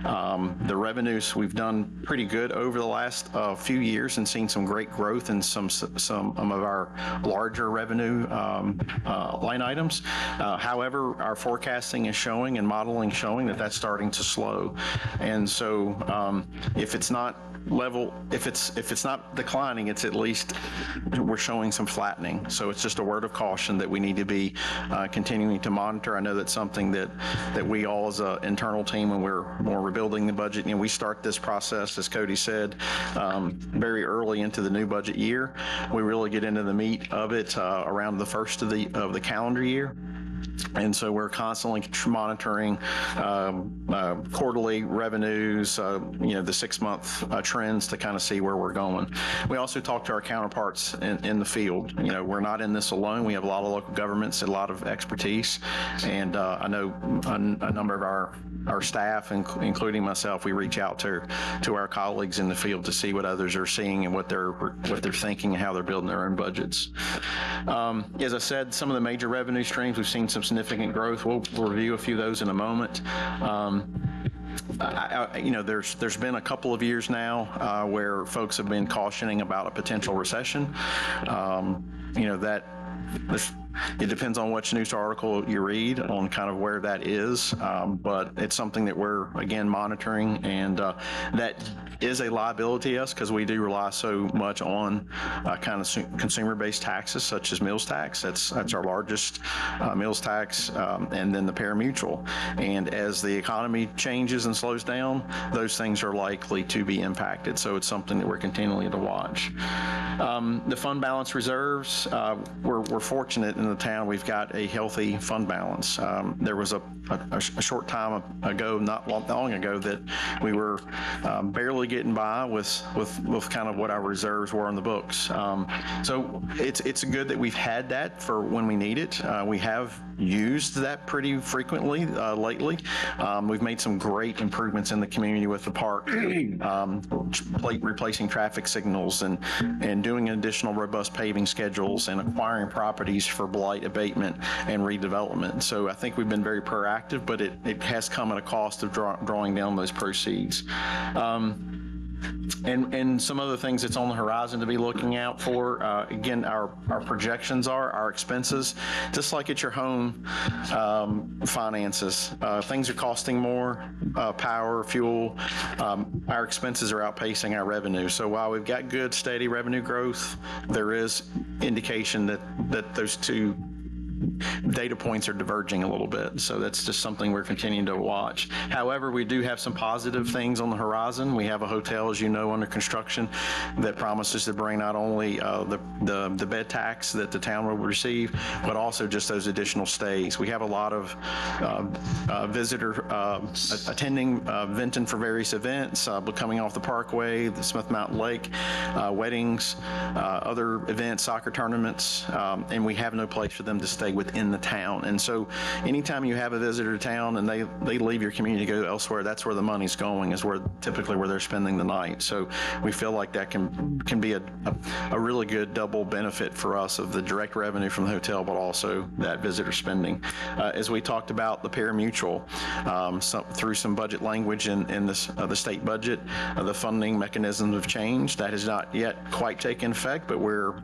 The revenues, we've done pretty good over the last few years and seen some great growth in some of our larger revenue line items. However, our forecasting is showing and modeling showing that that's starting to slow. And so if it's not if it's not declining, it's at least we're showing some flattening. So it's just a word of caution that we need to be continuing to monitor. I know that's something that we all as an internal team, when we're rebuilding the budget, we start this process, as Cody said, very early into the new budget year. We really get into the meat of it around the first of the calendar year. And so we're constantly monitoring quarterly revenues, the 6-month trends to kind of see where we're going. We also talk to our counterparts in the field. We're not in this alone. We have a lot of local governments, a lot of expertise, and I know a number of our staff, including myself, we reach out to our colleagues in the field to see what others are seeing and what they're thinking and how they're building their own budgets. As I said, some of the major revenue streams, we've seen some significant growth. We'll review a few of those in a moment. There's been a couple of years now where folks have been cautioning about a potential recession. It depends on which news article you read on kind of where that is, but it's something that we're, again, monitoring, and that is a liability to us because we do rely so much on kind of consumer-based taxes such as meals tax. That's our largest meals tax, and then the pari-mutuel. And as the economy changes and slows down, those things are likely to be impacted. So it's something that we're continuing to watch. The fund balance reserves, we're fortunate in the town. We've got a healthy fund balance. There was a short time ago, not long ago, that we were barely getting by with kind of what our reserves were on the books. So it's good that we've had that for when we need it. We have used that pretty frequently lately. We've made some great improvements in the community with the park, replacing traffic signals and doing additional robust paving schedules and acquiring properties for blight abatement and redevelopment. So I think we've been very proactive, but it has come at a cost of drawing down those proceeds. And some other things that's on the horizon to be looking out for. Again, our projections are our expenses, just like at your home finances. Things are costing more, power, fuel. Our expenses are outpacing our revenue. So while we've got good, steady revenue growth, there is indication that those two data points are diverging a little bit. So that's just something we're continuing to watch. However, we do have some positive things on the horizon. We have a hotel, as you know, under construction that promises to bring not only the bed tax that the town will receive, but also just those additional stays. We have a lot of visitor attending Vinton for various events, coming off the Parkway, the Smith Mountain Lake, weddings, other events, soccer tournaments, and we have no place for them to stay within the town. And so anytime you have a visitor to town and they leave your community to go elsewhere, that's where the money's going, is where typically where they're spending the night. So we feel like that can be a really good double benefit for us of the direct revenue from the hotel, but also that visitor spending. As we talked about the pari-mutuel, through some budget language in the state budget, the funding mechanisms have changed. That has not yet quite taken effect, but we're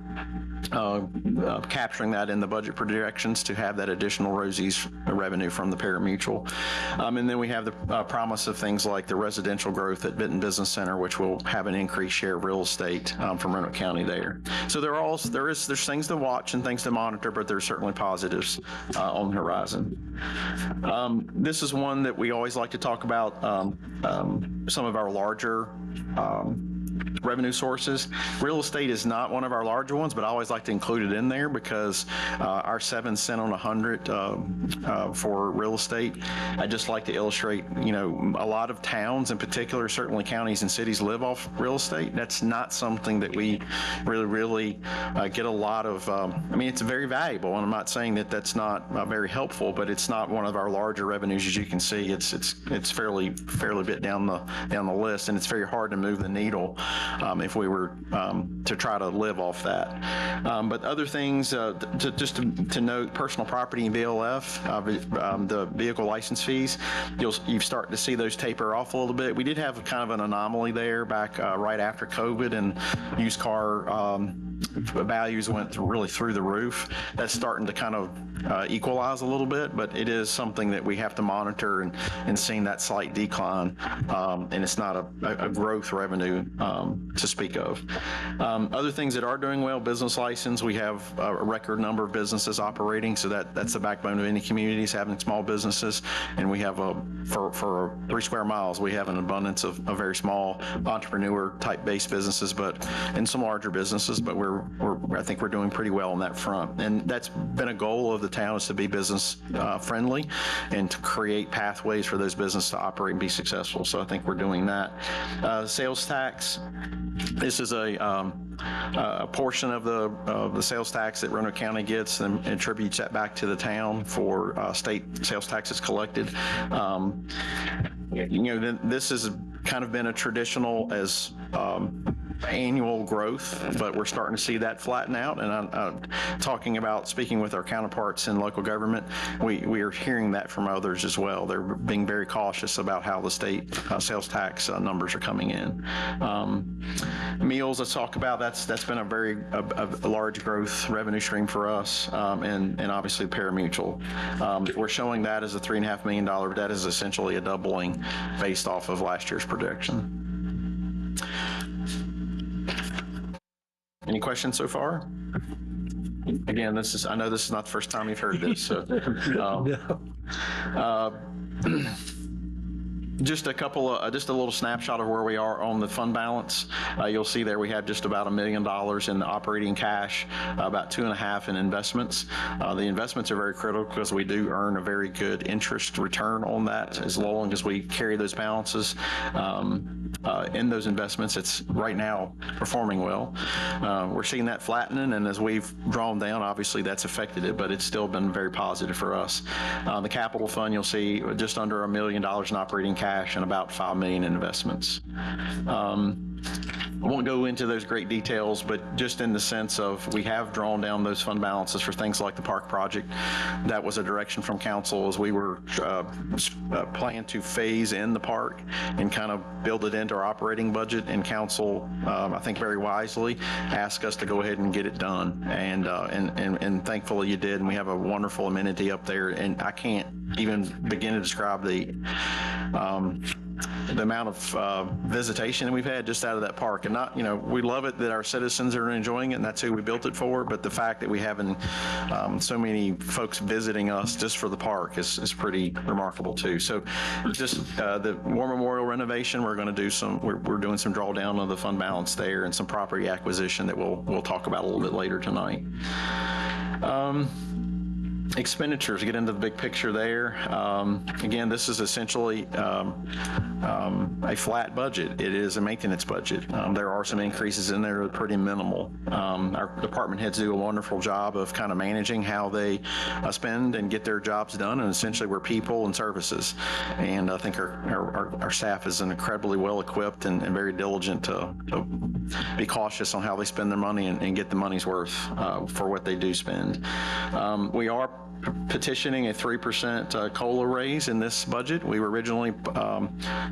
capturing that in the budget projections to have that additional Rosie's revenue from the pari-mutuel. And then we have the promise of things like the residential growth at Vinton Business Center, which will have an increased share of real estate from Roanoke County there. So there's things to watch and things to monitor, but there's certainly positives on the horizon. This is one that we always like to talk about, some of our larger revenue sources. Real estate is not one of our larger ones, but I always like to include it in there because our 7 cents on 100 for real estate, I just like to illustrate, a lot of towns in particular, certainly counties and cities, live off real estate. That's not something that we really get a lot of. It's very valuable, and I'm not saying that that's not very helpful, but it's not one of our larger revenues. As you can see, it's fairly bit down the list, and it's very hard to move the needle if we were to try to live off that. But other things, to note, personal property and VLF, the vehicle license fees, you start to see those taper off a little bit. We did have kind of an anomaly there back right after COVID, and used car values went really through the roof. That's starting to kind of equalize a little bit, but it is something that we have to monitor and seeing that slight decline, and it's not a growth revenue to speak of. Other things that are doing well, business license, we have a record number of businesses operating, so that's the backbone of any community, is having small businesses, and we have for 3 square miles, we have an abundance of very small entrepreneur type based businesses, and some larger businesses, but I think we're doing pretty well on that front. And that's been a goal of the town, is to be business friendly and to create pathways for those businesses to operate and be successful. So I think we're doing that. Sales tax. This is a portion of the sales tax that Roanoke County gets and attributes that back to the town for state sales taxes collected. This has kind of been a traditional as annual growth, but we're starting to see that flatten out. And I'm speaking with our counterparts in local government, we are hearing that from others as well. They're being very cautious about how the state sales tax numbers are coming in. Meals, let's talk about, that's been a large growth revenue stream for us, and obviously pari-mutuel. We're showing that as a $3.5 million. That is essentially a doubling based off of last year's projection. Any questions so far? Again, I know this is not the first time you've heard this. So, just a little snapshot of where we are on the fund balance. You'll see there we have just about $1 million in operating cash, about 2.5 in investments. The investments are very critical because we do earn a very good interest return on that as long as we carry those balances in those investments. It's right now performing well. We're seeing that flattening, and as we've drawn down, obviously that's affected it, but it's still been very positive for us. The capital fund, you'll see just under $1 million in operating cash and about $5 million in investments. I won't go into those great details, but just in the sense of we have drawn down those fund balances for things like the park project. That was a direction from council as we were planning to phase in the park and kind of build it into our operating budget, and council, I think very wisely, asked us to go ahead and get it done, and thankfully you did, and we have a wonderful amenity up there, and I can't even begin to describe the amount of visitation that we've had just out of that park. And not, we love it that our citizens are enjoying it, and that's who we built it for. But the fact that we having so many folks visiting us just for the park is pretty remarkable too. So just the War Memorial renovation, we're doing some drawdown of the fund balance there and some property acquisition that we'll talk about a little bit later tonight. Expenditures, get into the big picture there. Again, this is essentially a flat budget. It is a maintenance budget. There are some increases in there that are pretty minimal. Our department heads do a wonderful job of kind of managing how they spend and get their jobs done, and essentially we're people and services. And I think our staff is incredibly well equipped and very diligent to be cautious on how they spend their money and get the money's worth for what they do spend. We are petitioning a 3% COLA raise in this budget. We were originally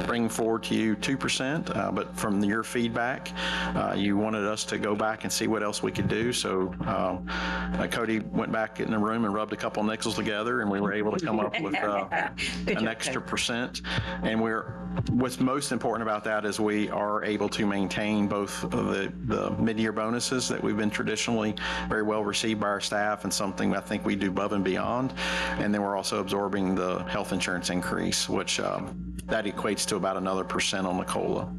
bringing forward to you 2%, but from your feedback, you wanted us to go back and see what else we could do. So Cody went back in the room and rubbed a couple nickels together, and we were able to come up with an extra percent. And what's most important about that is we are able to maintain both the mid-year bonuses that we've been traditionally very well received by our staff, and something I think we do above and beyond. And then we're also absorbing the health insurance increase, which that equates to about another % on the COLA.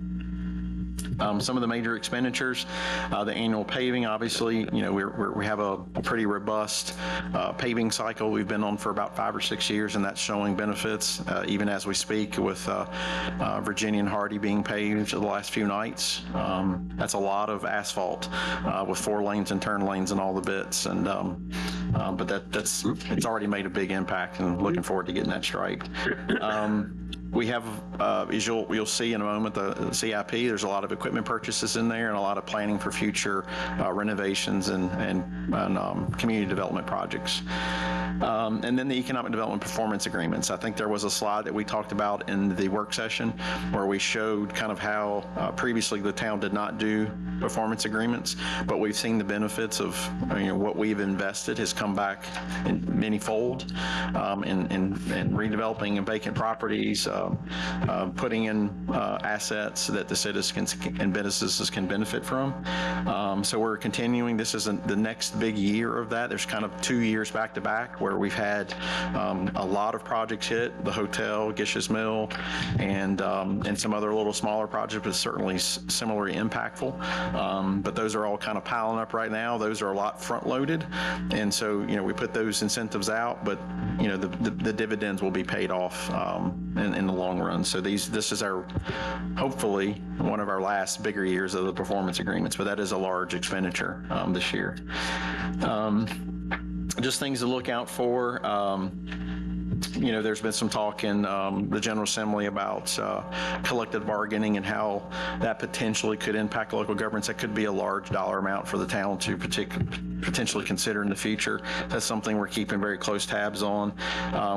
Some of the major expenditures, the annual paving, obviously, we have a pretty robust paving cycle we've been on for about 5 or 6 years, and that's showing benefits even as we speak, with Virginia and Hardy being paved the last few nights. That's a lot of asphalt with 4 lanes and turn lanes and all the bits, and but it's already made a big impact, and looking forward to getting that striped. We have, as you'll see in a moment, the CIP. There's a lot of equipment purchases in there and a lot of planning for future renovations and community development projects. And then the economic development performance agreements. I think there was a slide that we talked about in the work session where we showed kind of how previously the town did not do performance agreements, but we've seen the benefits of what we've invested has come back in many-fold in redeveloping vacant properties, putting in assets that the citizens and businesses can benefit from. So we're continuing. This is the next big year of that. There's kind of 2 years back to back where we've had a lot of projects hit, the hotel, Gish's Mill, and some other little smaller projects, but certainly similarly impactful. But those are all kind of piling up right now. Those are a lot front loaded. And so, we put those incentives out, but the dividends will be paid off in the long run. So this is hopefully one of our last bigger years of the performance agreements, but that is a large expenditure this year. Just things to look out for. There's been some talk in the General Assembly about collective bargaining and how that potentially could impact local governments. That could be a large dollar amount for the town to potentially consider in the future. That's something we're keeping very close tabs on.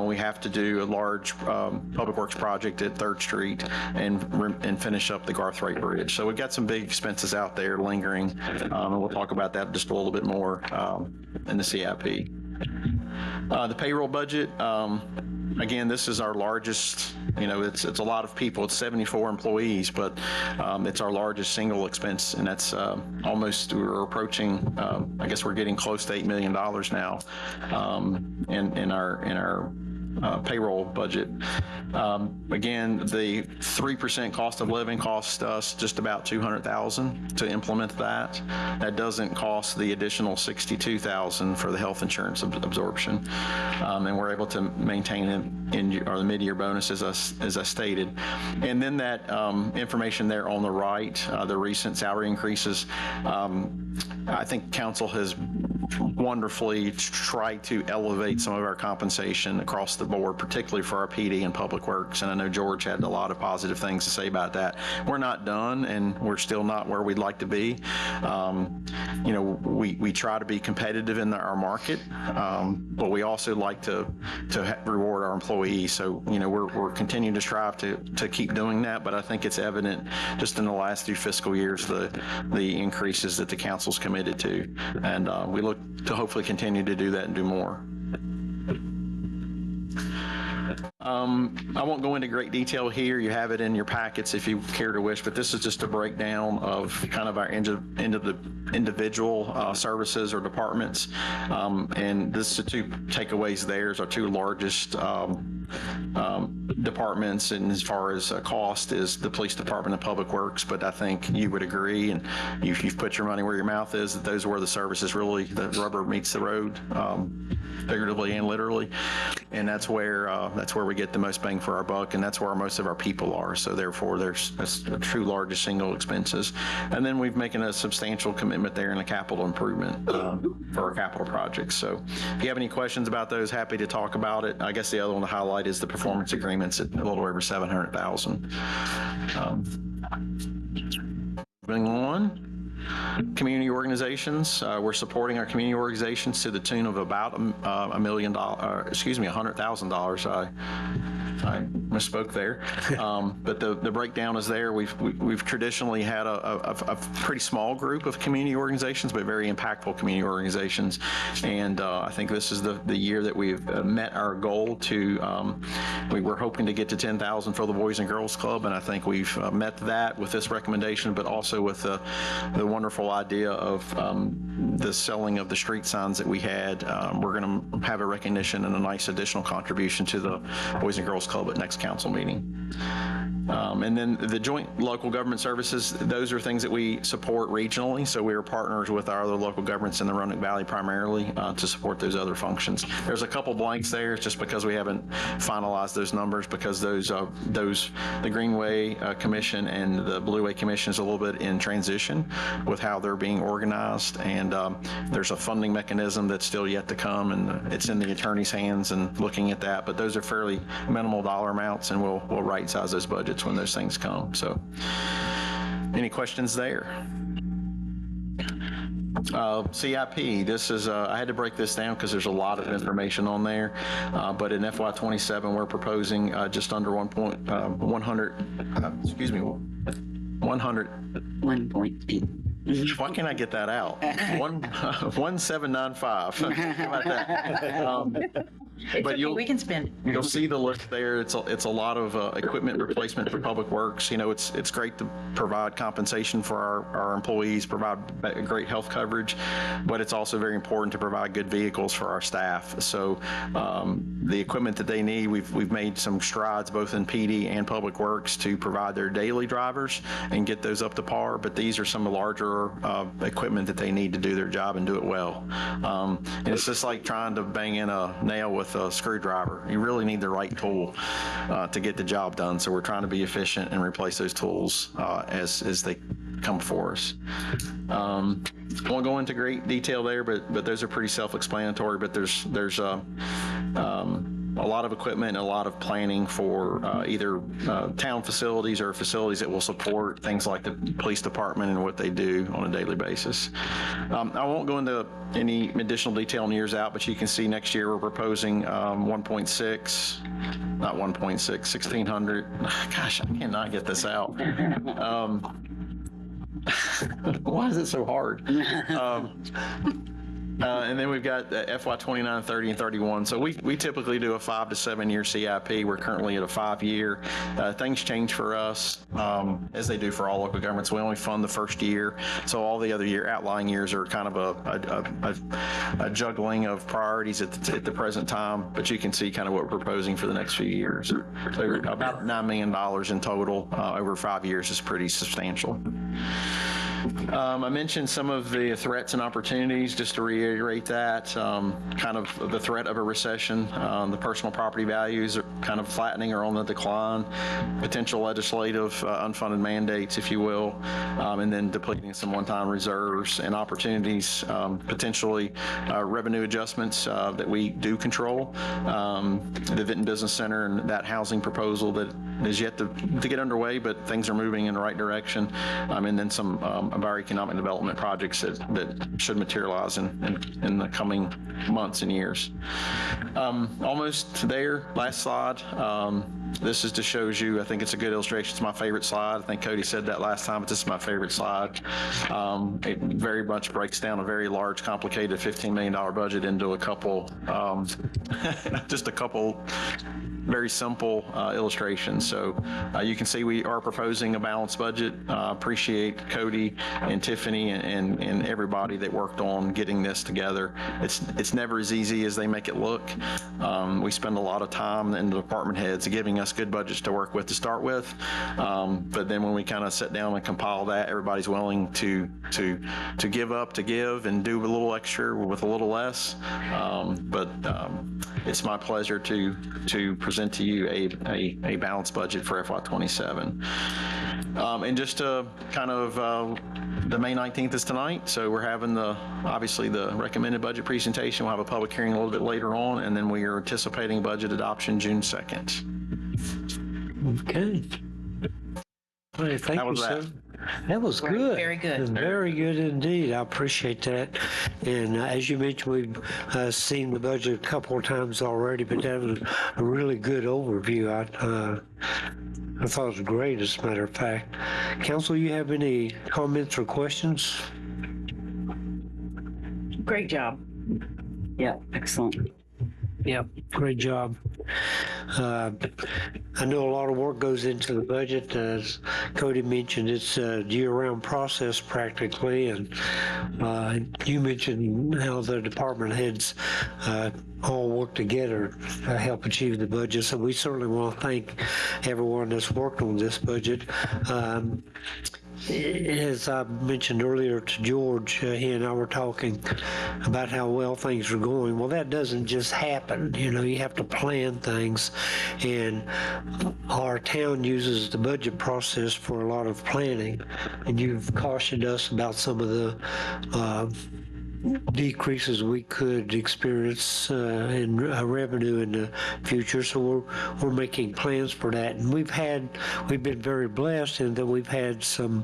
We have to do a large public works project at 3rd Street and finish up the Garthwaite Bridge. So we've got some big expenses out there lingering, and we'll talk about that just a little bit more in the CIP. The payroll budget, again, this is our largest, it's a lot of people. It's 74 employees, but it's our largest single expense, and that's we're approaching, I guess we're getting close to $8 million now in our payroll budget. Again, the 3% cost of living cost us just about $200,000 to implement that. That doesn't cost the additional $62,000 for the health insurance absorption, and we're able to maintain it in the mid-year bonus as I stated. And then that information there on the right, the recent salary increases. I think council has wonderfully tried to elevate some of our compensation across the board, particularly for our PD and public works. And I know George had a lot of positive things to say about that. We're not done, and we're still not where we'd like to be. We try to be competitive in our market, but we also like to reward our employees. So, we're continuing to strive to keep doing that. But I think it's evident just in the last 2 fiscal years, the increases that the council's committed to. And we look to hopefully continue to do that and do more. I won't go into great detail here. You have it in your packets if you care to wish, but this is just a breakdown of kind of our individual services or departments. And this is the two takeaways there is our two largest departments, and as far as cost is the police department and public works. But I think you would agree, and you've put your money where your mouth is, that those are where the services really, the rubber meets the road, figuratively and literally. And that's where we get the most bang for our buck, and that's where most of our people are. So therefore, that's the true largest single expenses. And then we've making a substantial commitment there in a capital improvement for our capital projects. So if you have any questions about those, happy to talk about it. I guess the other one to highlight is the performance agreements at a little over 700,000. Moving on. Community organizations. We're supporting our community organizations to the tune of about $100,000. I misspoke there. But the breakdown is there. We've traditionally had a pretty small group of community organizations, but very impactful community organizations. And I think this is the year that we've met our goal to, we were hoping to get to 10,000 for the Boys and Girls Club. And I think we've met that with this recommendation, but also with the wonderful idea of the selling of the street signs that we had. We're going to have a recognition and a nice additional contribution to the Boys and Girls Club at next council meeting. And then the joint local government services, those are things that we support regionally. So we are partners with our other local governments in the Roanoke Valley primarily to support those other functions. There's a couple blanks there just because we haven't finalized those numbers, because the Greenway Commission and the Blueway Commission is a little bit in transition with how they're being organized. And there's a funding mechanism that's still yet to come, and it's in the attorney's hands and looking at that. But those are fairly minimal dollar amounts, and we'll right size those budgets when those things come. So any questions there? CIP, this is, I had to break this down because there's a lot of information on there, but in FY27, we're proposing just under 100. Why can't I get that out? 1795. How about that? But we can spend it. You'll see the list there. It's a lot of equipment replacement for public works. You know, it's great to provide compensation for our employees, provide great health coverage, but it's also very important to provide good vehicles for our staff. So the equipment that they need, we've made some strides both in PD and public works to provide their daily drivers and get those up to par. But these are some of the larger equipment that they need to do their job and do it well. And it's just like trying to bang in a nail with a screwdriver. You really need the right tool to get the job done. So we're trying to be efficient and replace those tools as they come for us. I won't go into great detail there, but those are pretty self-explanatory. But there's a lot of equipment and a lot of planning for either town facilities or facilities that will support things like the police department and what they do on a daily basis. I won't go into any additional detail in years out, but you can see next year we're proposing 1.6. Gosh, I cannot get this out. Why is it so hard? And then we've got FY 29, 30, and 31. So we typically do a 5 to 7 year CIP. We're currently at a 5-year. Things change for us as they do for all local governments. We only fund the first year. So all the other outlying years are kind of a juggling of priorities at the present time. But you can see kind of what we're proposing for the next few years. So about $9 million in total over 5 years is pretty substantial. I mentioned some of the threats and opportunities, just to reiterate that, kind of the threat of a recession, the personal property values are kind of flattening or on the decline, potential legislative unfunded mandates, if you will, and then depleting some one-time reserves and opportunities, potentially revenue adjustments that we do control, the Vinton Business Center and that housing proposal that is yet to get underway, but things are moving in the right direction, and then some of our economic development projects that should materialize in the coming months and years. Almost there, last slide. This is just shows you, I think it's a good illustration. It's my favorite slide. I think Cody said that last time, but this is my favorite slide. It very much breaks down a very large, complicated $15 million budget into a couple, just a couple very simple illustration. So you can see we are proposing a balanced budget. Appreciate Cody and Tiffany and everybody that worked on getting this together. It's never as easy as they make it look. We spend a lot of time in the department heads giving us good budgets to work with to start with. But then when we kind of sit down and compile that, everybody's willing to give up, to give, and do a little extra with a little less. But it's my pleasure to present to you a balanced budget for FY27. And just to kind of, the May 19th is tonight, so we're having obviously the recommended budget presentation. We'll have a public hearing a little bit later on, and then we are anticipating budget adoption June 2nd. Okay. All right, thank you, sir. That was good. Very good. Very good indeed. I appreciate that. And as you mentioned, we've seen the budget a couple of times already, but that was a really good overview. I thought it was great, as a matter of fact. Council, you have any comments or questions? Great job. Yeah, excellent. Yep, great job. I know a lot of work goes into the budget. As Cody mentioned, it's a year-round process practically, and you mentioned how the department heads all work together to help achieve the budget. So we certainly want to thank everyone that's worked on this budget. As I mentioned earlier to George, he and I were talking about how well things are going. Well, that doesn't just happen. You have to plan things, and our town uses the budget process for a lot of planning. And you've cautioned us about some of the decreases we could experience in revenue in the future. So we're making plans for that, and we've been very blessed in that we've had some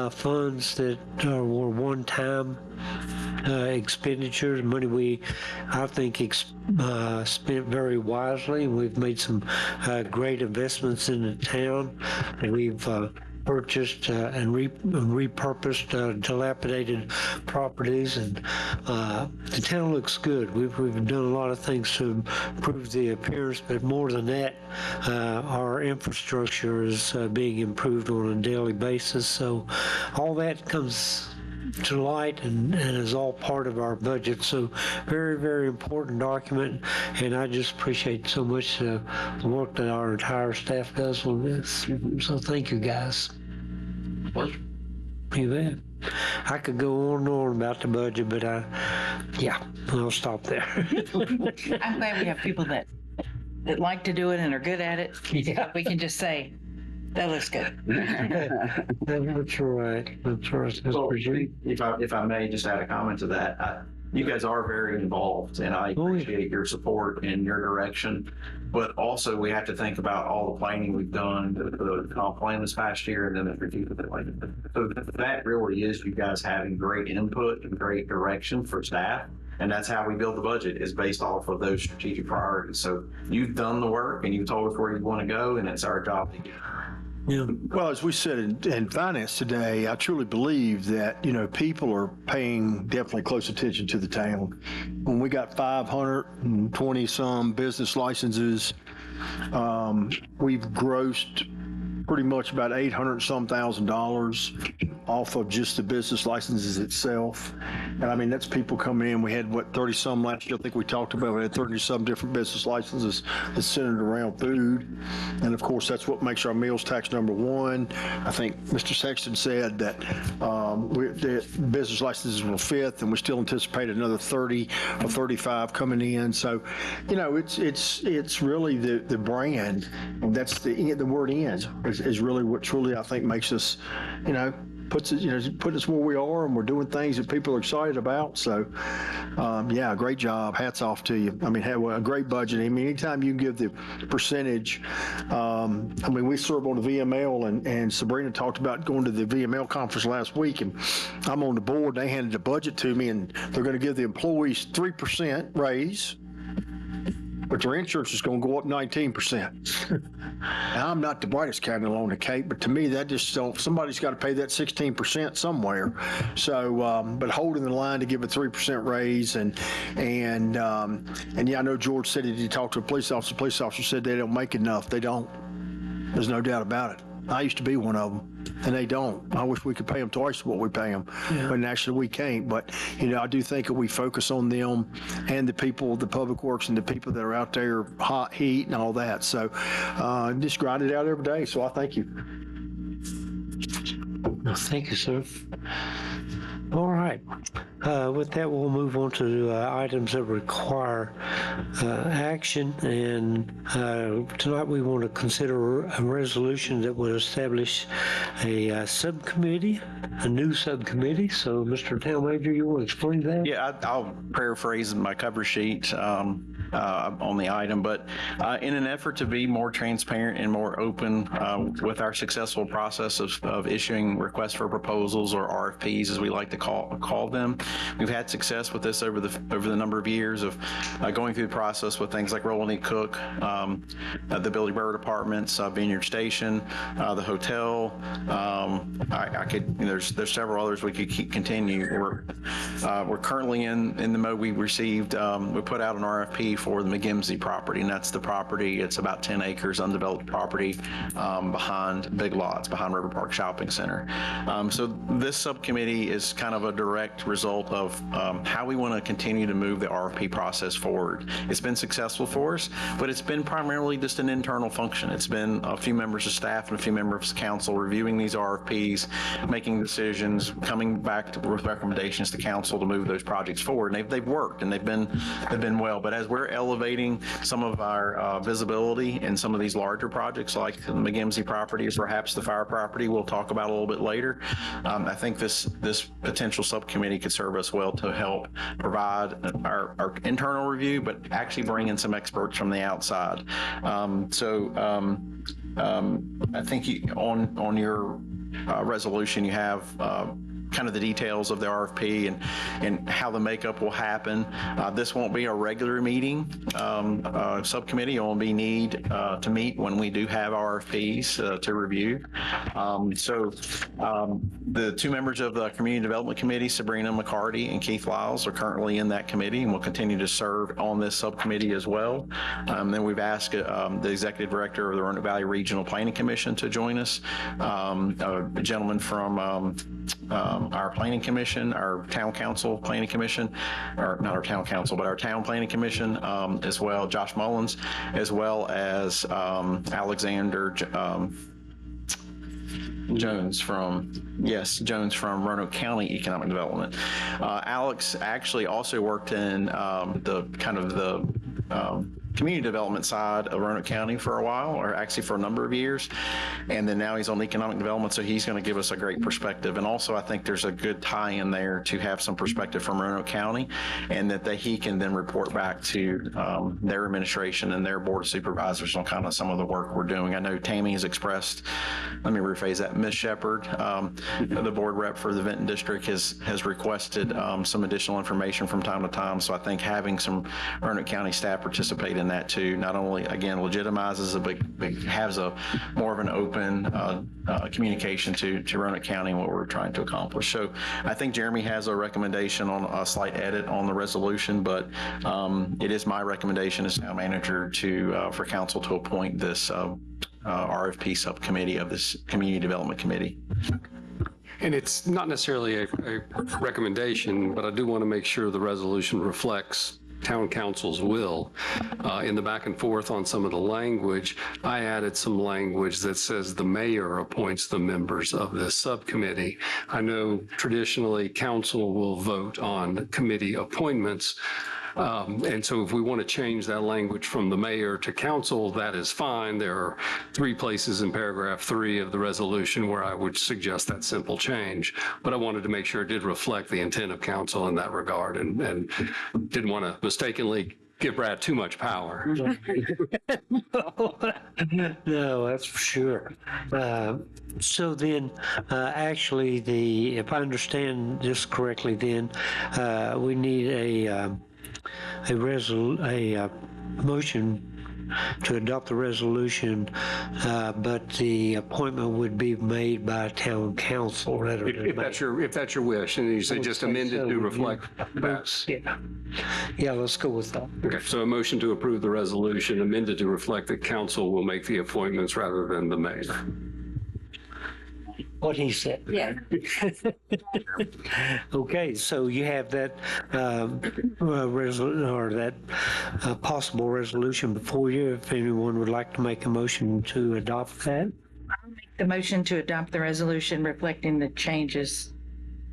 funds that were one-time expenditures, money we, I think, spent very wisely. We've made some great investments in the town, and we've purchased and repurposed dilapidated properties, and the town looks good. We've done a lot of things to improve the appearance, but more than that, our infrastructure is being improved on a daily basis. So all that comes to light and is all part of our budget. So very, very important document, and I just appreciate so much the work that our entire staff does on this. So thank you, guys. You bet. I could go on and on about the budget, but I'll stop there. I'm glad we have people that like to do it and are good at it. Yeah. We can just say, that looks good. That's right. That's right. That's So, for sure. if I may just add a comment to that, you guys are very involved, and I appreciate your support and your direction. But also, we have to think about all the planning we've done, the comp plan this past year, and then the strategic plan. So that really is you guys having great input and great direction for staff. And that's how we build the budget, is based off of those strategic priorities. So you've done the work and you've told us where you want to go, and it's our job to get there. Yeah. Well, as we said in finance today, I truly believe that, people are paying definitely close attention to the town. When we got 520 some business licenses, we've grossed pretty much about $800,000 off of just the business licenses itself. And I mean, that's people coming in. We had 30 some last year. I think we talked about, we had 30 some different business licenses that centered around food. And of course, that's what makes our meals tax number one. I think Mr. Sexton said that the business licenses were fifth, and we still anticipate another 30 or 35 coming in. So, it's really the brand, and that's the word in is really what truly I think makes us, puts us, put us where we are, and we're doing things that people are excited about. So, great job. Hats off to you. I mean, have a great budget. I mean, anytime you can give the percentage, we serve on the VML, and Sabrina talked about going to the VML conference last week, and I'm on the board. They handed the budget to me, and they're going to give the employees 3% raise. but their insurance is going to go up 19%. Now, I'm not the brightest candle on the cake, but to me, that just don't, somebody's got to pay that 16% somewhere. So, but holding the line to give a 3% raise and yeah, I know George said he talked to a police officer. The police officer said they don't make enough. They don't. There's no doubt about it. I used to be one of them, and they don't. I wish we could pay them twice what we pay them, but naturally we can't. But, you know, I do think that we focus on them and the people, the public works, and the people that are out there, hot heat and all that. So just grind it out every day. So I thank you. Well, thank you, sir. All right. With that, we'll move on to items that require action. And tonight we want to consider a resolution that would establish a subcommittee, a new subcommittee. So, Mr. Town Manager, you want to explain that? Yeah, I'll paraphrase my cover sheet on the item, but in an effort to be more transparent and more open with our successful process of issuing requests for proposals, or RFPs as we like to call them, we've had success with this over the number of years of going through the process with things like Roland E. Cook, the Billy Bird Apartments, Vineyard Station, the hotel. I could, there's several others we could continue. We're currently in the mode we received. We put out an RFP for the McGimsey property, and that's the property. It's about 10 acres undeveloped property behind Big Lots, behind River Park Shopping Center. So this subcommittee is kind of a direct result of how we want to continue to move the RFP process forward. It's been successful for us, but it's been primarily just an internal function. It's been a few members of staff and a few members of council reviewing these RFPs, making decisions, coming back with recommendations to council to move those projects forward. And they've worked, and they've been well. But as we're elevating some of our visibility in some of these larger projects, like the McGimsey property, perhaps the fire property we'll talk about a little bit later, I think this potential subcommittee could serve us well to help provide our internal review, but actually bring in some experts from the outside. I think on your resolution, you have kind of the details of the RFP and how the makeup will happen. This won't be a regular meeting subcommittee. It will be to meet when we do have RFPs to review. The two members of the Community Development Committee, Sabrina McCarty and Keith Lyles, are currently in that committee and will continue to serve on this subcommittee as well. Then we've asked the Executive Director of the Roanoke Valley Regional Planning Commission to join us, a gentleman from our planning commission, our town council planning commission, or not our town council, but our town planning commission, as well, Josh Mullins, as well as Alexander Jones from Roanoke County Economic Development. Alex actually also worked in the community development side of Roanoke County for a while, or actually for a number of years. And then now he's on economic development, so he's going to give us a great perspective. And also, I think there's a good tie in there to have some perspective from Roanoke County, and that he can then report back to their administration and their board of supervisors on kind of some of the work we're doing. I know Tammy has expressed, let me rephrase that, Ms. Shepard, the board rep for the Vinton district, has requested some additional information from time to time. So I think having some Roanoke County staff participate in that too, not only again legitimizes has a more of an open communication to Roanoke County and what we're trying to accomplish. So I think Jeremy has a recommendation on a slight edit on the resolution, but it is my recommendation as town manager for council to appoint this RFP subcommittee of this Community Development Committee. And it's not necessarily a recommendation, but I do want to make sure the resolution reflects town council's will. In the back and forth on some of the language, I added some language that says the mayor appoints the members of this subcommittee. I know traditionally council will vote on committee appointments. And so if we want to change that language from the mayor to council, that is fine. There are 3 places in paragraph 3 of the resolution where I would suggest that simple change. But I wanted to make sure it did reflect the intent of council in that regard, and didn't want to mistakenly give Brad too much power. No, that's for sure. So then, actually, if I understand this correctly, then we need a motion to adopt the resolution, but the appointment would be made by town council rather than. If that's your wish, and you say just amended to reflect that. Yeah, let's go with that. Okay, so a motion to approve the resolution amended to reflect that council will make the appointments rather than the mayor. What he said. Yeah. Okay, so you have that possible resolution before you. If anyone would like to make a motion to adopt that. The motion to adopt the resolution reflecting the changes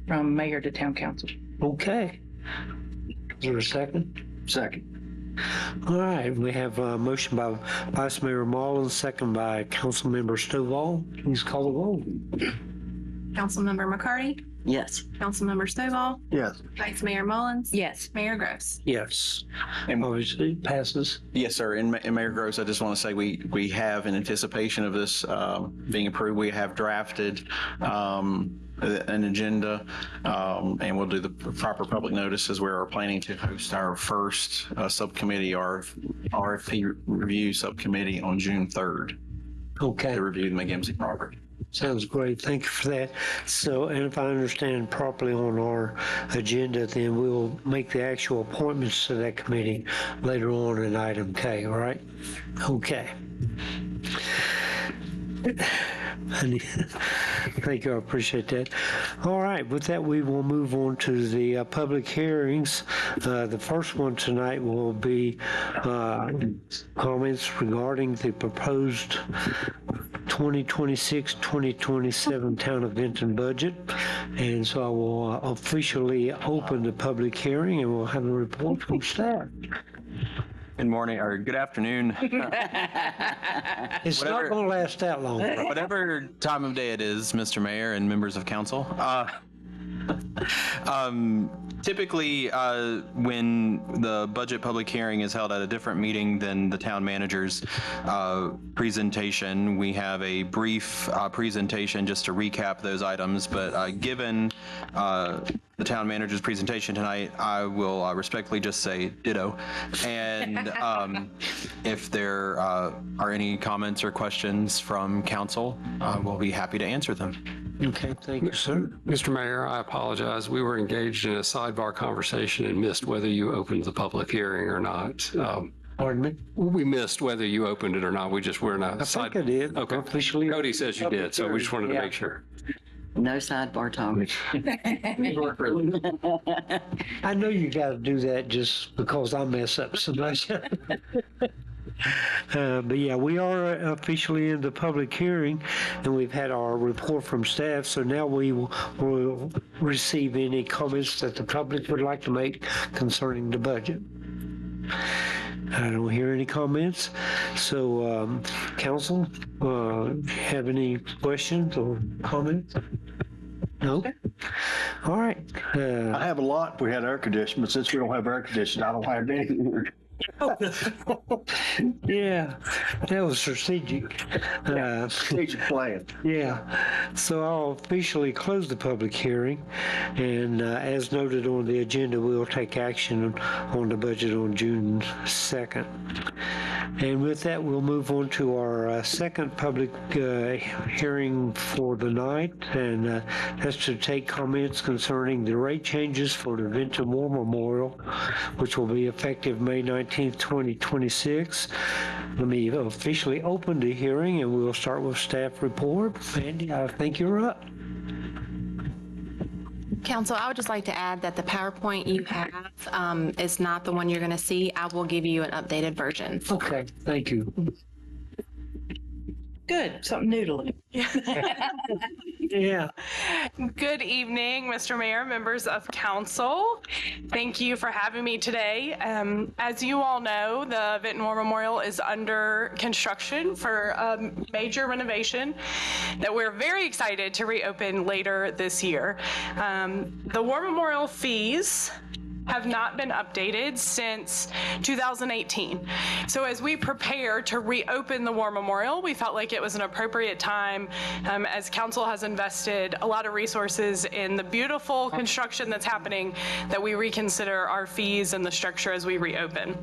from mayor to town council. Okay. Is there a second? Second. All right, we have a motion by Vice Mayor Mullins, second by Councilmember Stovall. Please call the roll. Councilmember McCarty, Yes. Councilmember Stovall, Yes. Vice Mayor Mullins. Yes. Mayor Gross. Yes. And Obviously, it passes. yes, sir. And Mayor Gross, I just want to say we have, in anticipation of this being approved, we have drafted an agenda, and we'll do the proper public notices. We are planning to host our first subcommittee, RFP review subcommittee on June 3rd Okay. to review the McGimsey property. Sounds great. Thank you for that. So, and if I understand properly on our agenda, then we'll make the actual appointments to that committee later on in item K, all right? Okay. Thank you. I appreciate that. All right. With that, we will move on to the public hearings. The first one tonight will be comments regarding the proposed 2026-2027 Town of Vinton budget. And so I will officially open the public hearing and we'll have a report from staff. Good morning, or good afternoon. It's not going to last that long. Whatever time of day it is, Mr. Mayor and members of council. Typically, when the budget public hearing is held at a different meeting than the town manager's presentation, we have a brief presentation just to recap those items. But given the town manager's presentation tonight, I will respectfully just say ditto. And if there are any comments or questions from council, we'll be happy to answer them. Okay, thank you, sir. Mr. Mayor, I apologize. We were engaged in a sidebar conversation and missed whether you opened the public hearing or not. Pardon me? We missed whether you opened it or not. We just were not. I think I did. Okay. Officially. Cody says you did, so we just wanted to Yeah. make sure. No sidebar talk. I know you got to do that just because I mess up so much. But yeah, we are officially in the public hearing and we've had our report from staff. So now we will receive any comments that the public would like to make concerning the budget. I don't hear any comments. So, council, have any questions or comments? No? All right. I have a lot if we had air conditioning, but since we don't have air conditioning, I don't have any. Yeah, that was strategic. Strategic plan. Yeah, so I'll officially close the public hearing, and as noted on the agenda, we'll take action on the budget on June 2nd. And with that, we'll move on to our second public hearing for the night, and that's to take comments concerning the rate changes for the Vinton War Memorial, which will be effective May 19th, 2026. Let me officially open the hearing, and we'll start with staff report. Andy, I think you're up. Council, I would just like to add that the PowerPoint you have is not the one you're going to see. I will give you an updated version. Okay, thank you. Good, something new to look. Yeah. Good evening, Mr. Mayor, members of council. Thank you for having me today. As you all know, the Vinton War Memorial is under construction for a major renovation that we're very excited to reopen later this year. The War Memorial fees have not been updated since 2018. So as we prepare to reopen the War Memorial, we felt like it was an appropriate time, as council has invested a lot of resources in the beautiful construction that's happening, that we reconsider our fees and the structure as we reopen.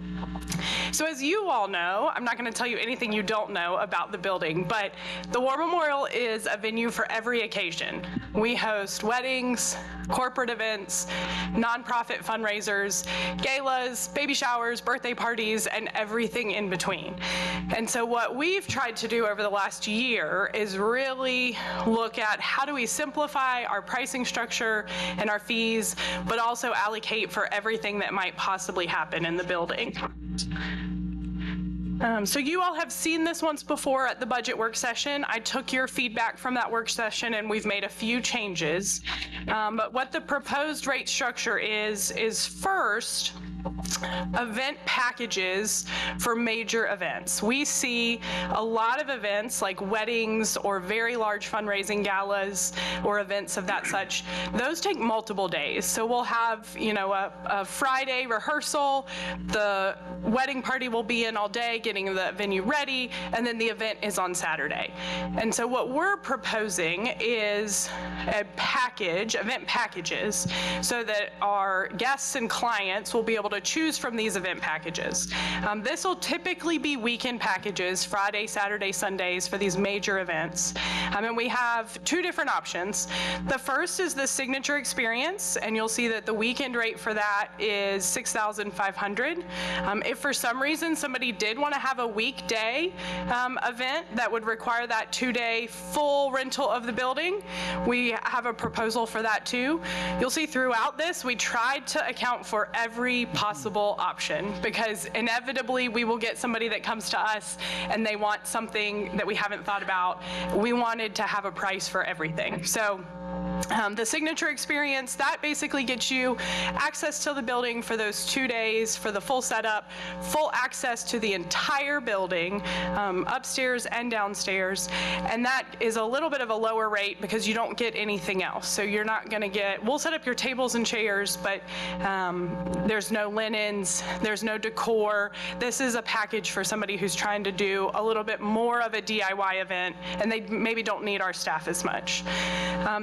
So as you all know, I'm not going to tell you anything you don't know about the building, but the War Memorial is a venue for every occasion. We host weddings, corporate events, nonprofit fundraisers, galas, baby showers, birthday parties, and everything in between. And so what we've tried to do over the last year is really look at how do we simplify our pricing structure and our fees, but also allocate for everything that might possibly happen in the building. So you all have seen this once before at the budget work session. I took your feedback from that work session and we've made a few changes. But what the proposed rate structure is first, event packages for major events. We see a lot of events like weddings or very large fundraising galas or events of that such. Those take multiple days. So we'll have, a Friday rehearsal, the wedding party will be in all day getting the venue ready, and then the event is on Saturday. And so what we're proposing is a package, event packages, so that our guests and clients will be able to choose from these event packages. This will typically be weekend packages, Friday, Saturday, Sundays for these major events. And we have two different options. The first is the signature experience, and you'll see that the weekend rate for that is $6,500. If for some reason somebody did want to have a weekday event that would require that 2-day full rental of the building, we have a proposal for that too. You'll see throughout this, we tried to account for every possible option, because inevitably we will get somebody that comes to us and they want something that we haven't thought about. We wanted to have a price for everything. So the signature experience, that basically gets you access to the building for those 2 days, for the full setup, full access to the entire building, upstairs and downstairs. And that is a little bit of a lower rate because you don't get anything else. So you're not going to get, we'll set up your tables and chairs, but there's no linens, there's no decor. This is a package for somebody who's trying to do a little bit more of a DIY event, and they maybe don't need our staff as much.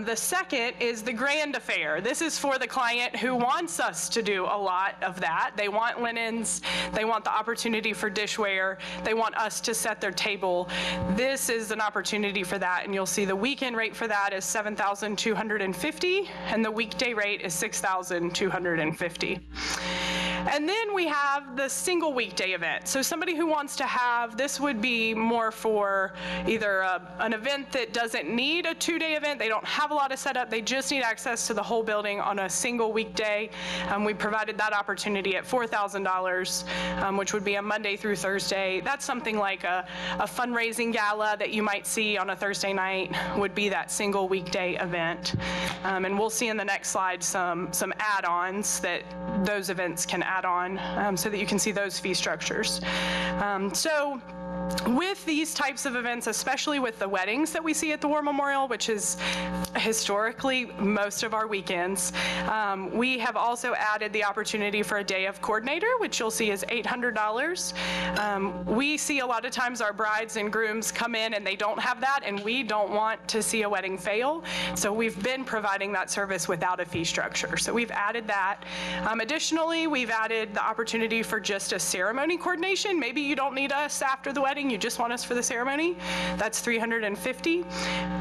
The second is the grand affair. This is for the client who wants us to do a lot of that. They want linens, they want the opportunity for dishware, they want us to set their table. This is an opportunity for that, and you'll see the weekend rate for that is $7,250, and the weekday rate is $6,250. And then we have the single weekday event. So somebody who wants to have, this would be more for either an event that doesn't need a 2-day event, they don't have a lot of setup, they just need access to the whole building on a single weekday. We provided that opportunity at $4,000, which would be a Monday through Thursday. That's something like a fundraising gala that you might see on a Thursday night would be that single weekday event. And we'll see in the next slide some add-ons that those events can add on, so that you can see those fee structures. So with these types of events, especially with the weddings that we see at the War Memorial, which is historically most of our weekends, we have also added the opportunity for a day of coordinator, which you'll see is $800. We see a lot of times our brides and grooms come in and they don't have that, and we don't want to see a wedding fail. So we've been providing that service without a fee structure. So we've added that. Additionally, we've added the opportunity for just a ceremony coordination. Maybe you don't need us after the wedding, you just want us for the ceremony. That's $350.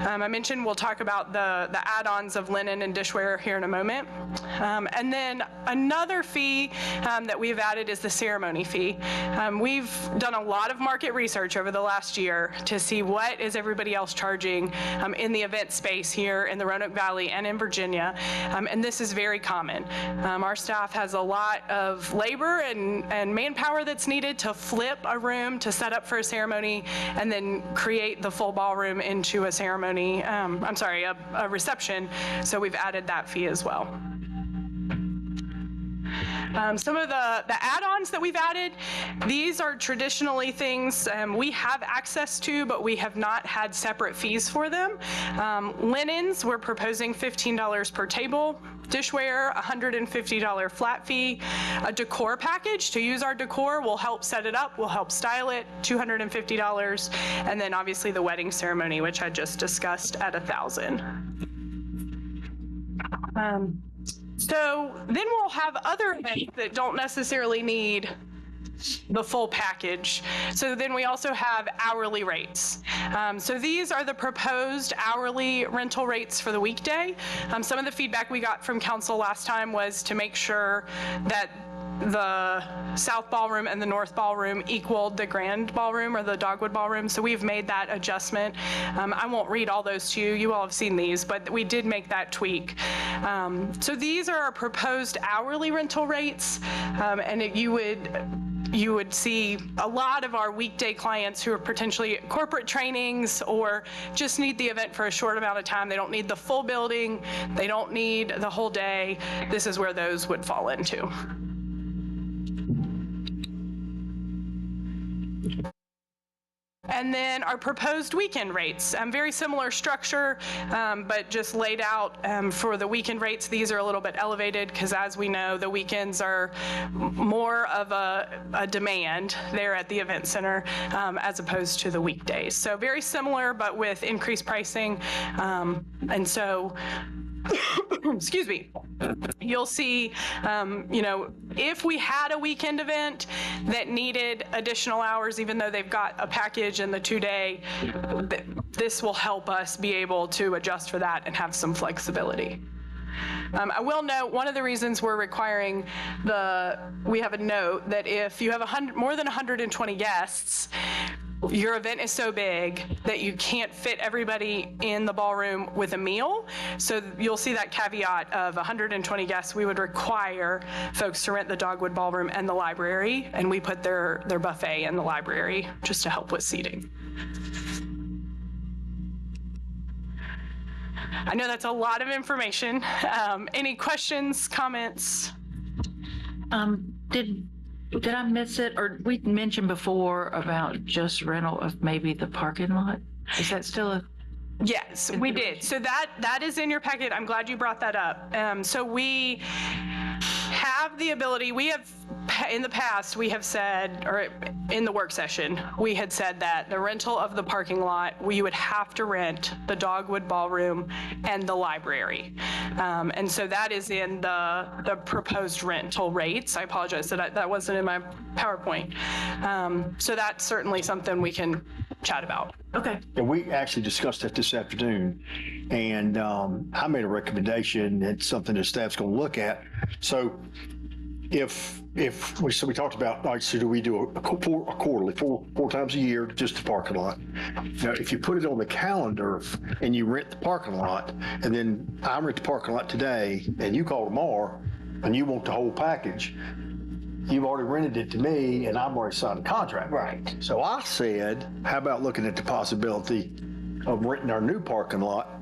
I mentioned we'll talk about the add-ons of linen and dishware here in a moment. And then another fee that we've added is the ceremony fee. We've done a lot of market research over the last year to see what is everybody else charging in the event space here in the Roanoke Valley and in Virginia. And this is very common. Our staff has a lot of labor and manpower that's needed to flip a room to set up for a ceremony and then create the full ballroom into a ceremony, a reception. So we've added that fee as well. Some of the add-ons that we've added, these are traditionally things we have access to, but we have not had separate fees for them. Linens, we're proposing $15 per table. Dishware, $150 flat fee. A decor package to use our decor, we'll help set it up, we'll help style it, $250. And then obviously the wedding ceremony, which I just discussed, at $1,000. So then we'll have other events that don't necessarily need the full package. So then we also have hourly rates. So these are the proposed hourly rental rates for the weekday. Some of the feedback we got from council last time was to make sure that the South Ballroom and the North Ballroom equaled the Grand Ballroom or the Dogwood Ballroom. So we've made that adjustment. I won't read all those to you. You all have seen these, but we did make that tweak. So these are our proposed hourly rental rates. And you would see a lot of our weekday clients who are potentially corporate trainings or just need the event for a short amount of time. They don't need the full building. They don't need the whole day. This is where those would fall into. And then our proposed weekend rates, very similar structure, but just laid out for the weekend rates. These are a little bit elevated because, as we know, the weekends are more of a demand there at the event center as opposed to the weekdays. So very similar, but with increased pricing. And so, excuse me, you'll see, if we had a weekend event that needed additional hours, even though they've got a package and the 2-day, this will help us be able to adjust for that and have some flexibility. I will note one of the reasons we're requiring we have a note that if you have more than 120 guests, your event is so big that you can't fit everybody in the ballroom with a meal. So you'll see that caveat of 120 guests. We would require folks to rent the Dogwood Ballroom and the library, and we put their buffet in the library just to help with seating. I know that's a lot of information. Any questions, comments? Did I miss it? Or we mentioned before about just rental of maybe the parking lot? Is that still a? Yes, we did. So that is in your packet. I'm glad you brought that up. So we have the ability, in the past, we have said, or in the work session, we had said that the rental of the parking lot, we would have to rent the Dogwood Ballroom and the library. And so that is in the proposed rental rates. I apologize that wasn't in my PowerPoint. So that's certainly something we can chat about. Okay. And we actually discussed that this afternoon, and I made a recommendation. It's something the staff's going to look at. So if we talked about, like, so do we do a quarterly, four times a year, just the parking lot? Now, if you put it on the calendar and you rent the parking lot, and then I rent the parking lot today, and you call tomorrow, and you want the whole package, you've already rented it to me, and I've already signed a contract. Right. So I said, how about looking at the possibility of renting our new parking lot,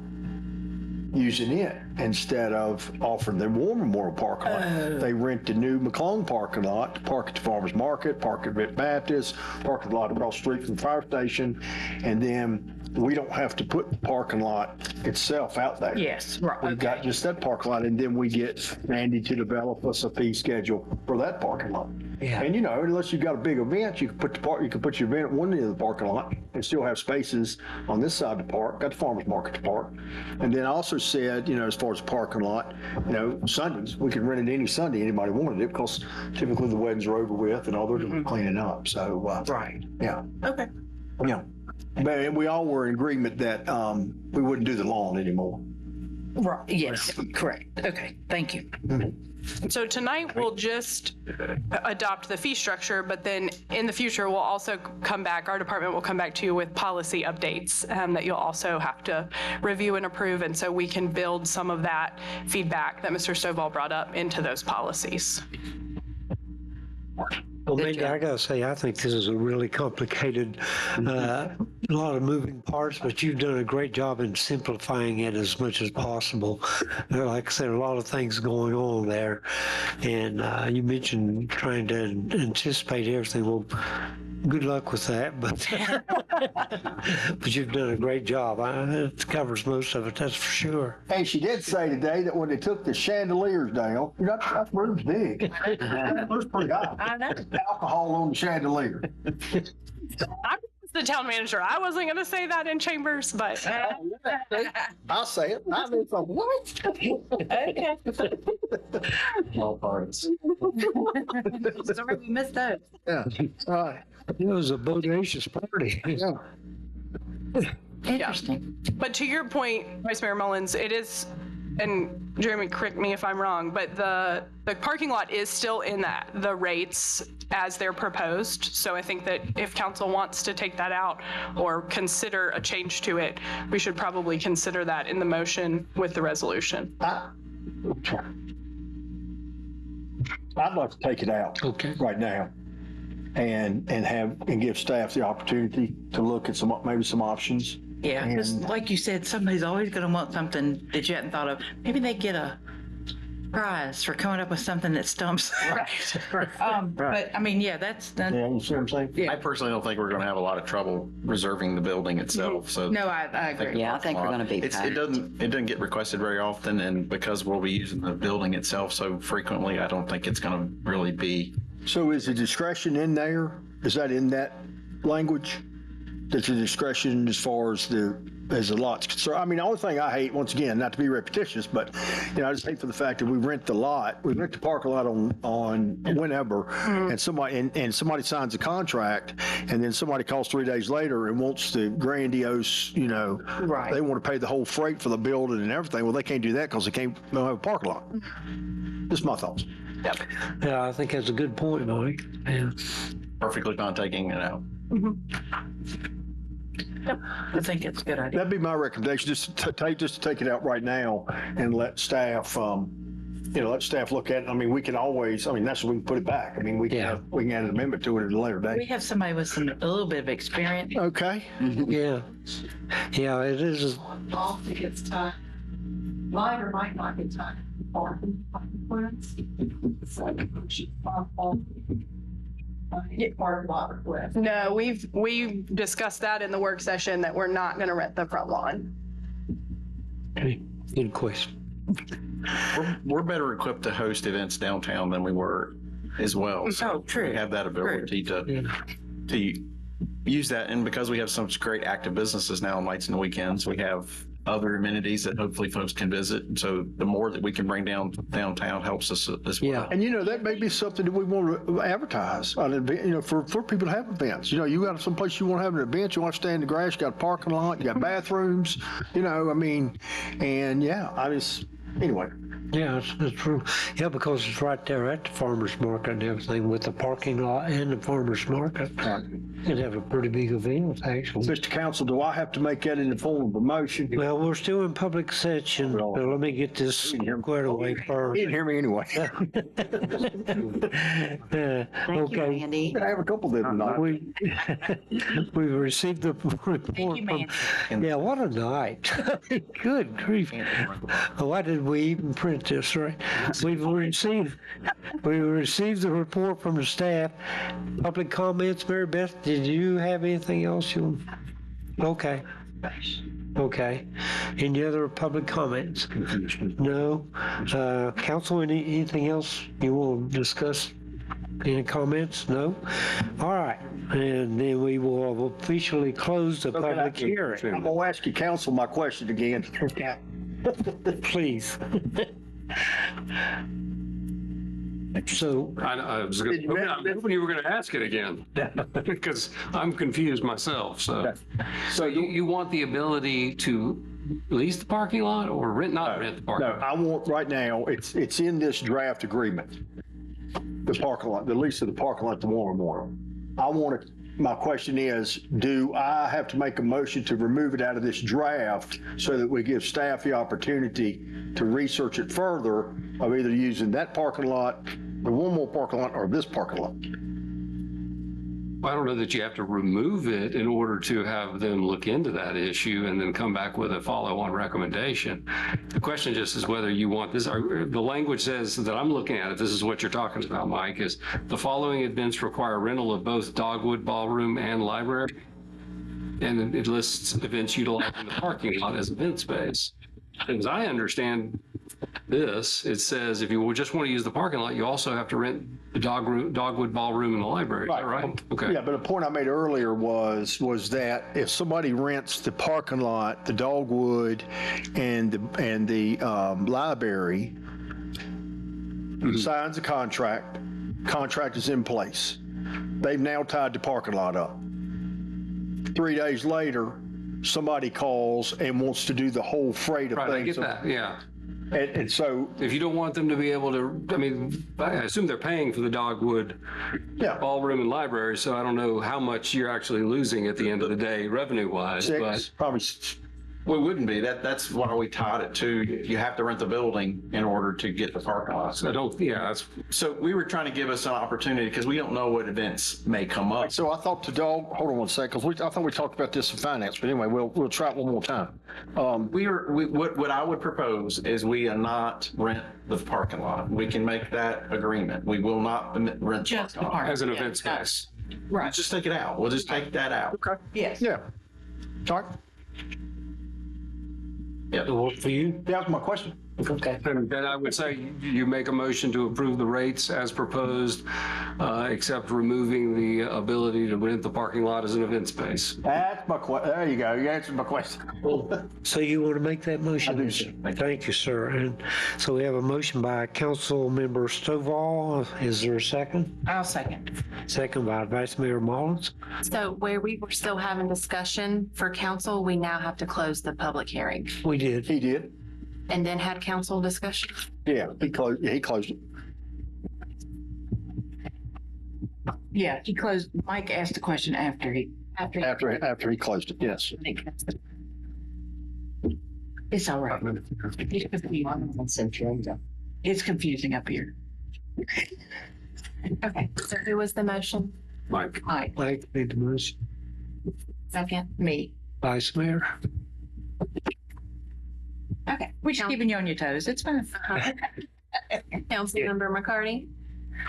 using it instead of offering the Warmer Memorial parking lot. They rent the new McClone parking lot, park at the Farmers Market, park at Vinton Baptist, park at the lot across the street from the fire station, and then we don't have to put the parking lot itself out there. Yes, right. We've got just that parking lot, and then we get Randy to develop us a fee schedule for that parking lot. Yeah. And unless you've got a big event, you can put your event at one end of the parking lot and still have spaces on this side of the park, got the farmer's market to park. And then I also said, as far as the parking lot, Sundays, we can rent it any Sunday anybody wanted it, because typically the weddings are over with and all they're doing is cleaning up. So, right. Yeah. Okay. Yeah. But we all were in agreement that we wouldn't do the lawn anymore. Right. Yes, correct. Okay, thank you. So tonight we'll just adopt the fee structure, but then in the future we'll also come back, our department will come back to you with policy updates that you'll also have to review and approve. And so we can build some of that feedback that Mr. Stovall brought up into those policies. Well, Mindy, I gotta say, I think this is a really complicated, lot of moving parts, but you've done a great job in simplifying it as much as possible. Like I said, a lot of things going on there. And you mentioned trying to anticipate everything. Well, good luck with that. But But you've done a great job. It covers most of it, that's for sure. And she did say today that when they took the chandeliers down, that room's big. That room's pretty high. I know. Alcohol on the chandelier. I was the town manager. I wasn't going to say that in chambers, but. I'll say it. I mean, from what? Okay. All parts. Sorry, we missed that. Yeah, right. It was a bodacious party. Yeah. Interesting. But to your point, Vice Mayor Mullins, it is, and Jeremy, correct me if I'm wrong, but the parking lot is still in the rates as they're proposed. So I think that if council wants to take that out or consider a change to it, we should probably consider that in the motion with the resolution. I'd like to take it out right now and give staff the opportunity to look at maybe some options. Yeah, because like you said, somebody's always going to want something that you hadn't thought of. Maybe they get a prize for coming up with something that stumps. Right. But I mean, yeah, that's. Yeah, you see what I'm saying? Yeah. I personally don't think we're going to have a lot of trouble reserving the building itself. So No, I agree. Yeah, I think we're gonna be It doesn't get requested very often, and because we'll be using the building itself so frequently, I don't think it's going to really be. So is the discretion in there? Is that in that language? That's the discretion as far as the lot's concerned? I mean, the only thing I hate, once again, not to be repetitious, but, I just hate for the fact that we rent the parking lot on whenever, and somebody signs a contract, and then somebody calls 3 days later and wants the grandiose, Right. they want to pay the whole freight for the building and everything. Well, they can't do that because they don't have a parking lot. Just my thoughts. Yep. Yeah, I think that's a good point, Mike. Yeah. Perfectly fine taking it out. I think it's a good idea. That'd be my recommendation, just to take it out right now and let staff, let staff look at it. I mean, we can always, that's when we can put it back. I mean, we can add an amendment to it at a later We date. have somebody with a little bit of experience. Okay. Yeah. Yeah, it is. Off, it gets tight. Might or might not get tight. Get part of lot request. No, we've discussed that in the work session that we're not going to rent the front lawn. Okay, good question. We're better equipped to host events downtown than we were as well. Oh, true. We have that ability to use that. And because we have some great active businesses now on nights and weekends, we have other amenities that hopefully folks can visit. And so the more that we can bring downtown helps us as well. Yeah. And that may be something that we want to advertise on an event, for people to have events. You got some place you want to have an event, you want to stand in the grass, you got a parking lot, you got bathrooms, anyway. Yeah, that's true. Yeah, because it's right there at the farmer's market and everything with the parking lot and the farmer's market. You'd have a pretty big event, actually. Mr. Council, do I have to make that in the form of a motion? Well, we're still in public session, so let me get this squared away first. You didn't hear me anyway. Thank you, Okay. Mandy. I have a couple of them. We received the report from, yeah, what a night. Good grief. Why did we even print this, right? We received the report from the staff. Public comments, Mary Beth, did you have anything else you? Okay. Okay. Any other public comments? No. Council, anything else you want to discuss? Any comments? No? All right. And then we will officially close the public hearing. I'm going to ask you, Council, my question again. Please. So, I was hoping you were going to ask it again because I'm confused myself. So you want the ability to lease the parking lot or rent the parking lot? No, I want right now, it's in this draft agreement. The parking lot, the lease of the parking lot, the War Memorial. My question is, do I have to make a motion to remove it out of this draft so that we give staff the opportunity to research it further of either using that parking lot, the one more parking lot, or this parking lot? I don't know that you have to remove it in order to have them look into that issue and then come back with a follow-on recommendation. The question just is whether you want this. The language says that I'm looking at it, this is what you're talking about, Mike, is the following events require rental of both Dogwood Ballroom and Library. and it lists events utilizing the parking lot as event space. And as I understand this, it says if you just want to use the parking lot, you also have to rent the dogwood ballroom in the library. Is that right? Okay. Yeah, but the point I made earlier was that if somebody rents the parking lot, the dogwood, and the library, signs a contract is in place. They've now tied the parking lot up. 3 days later, somebody calls and wants to do the whole freight of Right, things. I get that, yeah. And so, if you don't want them to be able to, I mean, I assume they're paying for the dogwood ballroom and library, so I don't know how much you're actually losing at the end of the day, revenue-wise. probably. We wouldn't be. That's why we tied it to, you have to rent the building in order to get the parking lot. So we were trying to give us an opportunity because we don't know what events may come up. So I thought hold on one second, because I thought we talked about this in finance, but anyway, we'll try it one more time. What I would propose is we not rent the parking lot. We can make that agreement. We will not rent the parking lot. As an event space. Right. Just take it out. We'll just take that out. Okay. Yes. Yeah. Sorry? Yeah. Work for you? That was my question. Okay. And then I would say you make a motion to approve the rates as proposed, except removing the ability to rent the parking lot as an event space. That's my question. There you go. You answered my question. So you want to make that motion? I do, sir. Thank you, sir. And so we have a motion by Council Member Stovall. Is there a second? I'll second. Second by Vice Mayor Mullins. So where we were still having discussion for council, we now have to close the public hearing We did. He did. and then had council discussion. Yeah, he closed it. Yeah, he closed, Mike asked the question after he After he closed it, yes. It's all right. It's confusing up here. Okay, so who was the motion? Mike. Mike, Made the motion. Second? me. Vice Mayor. Okay. We're just keeping you on your toes. It's fine. Councilmember McCarty?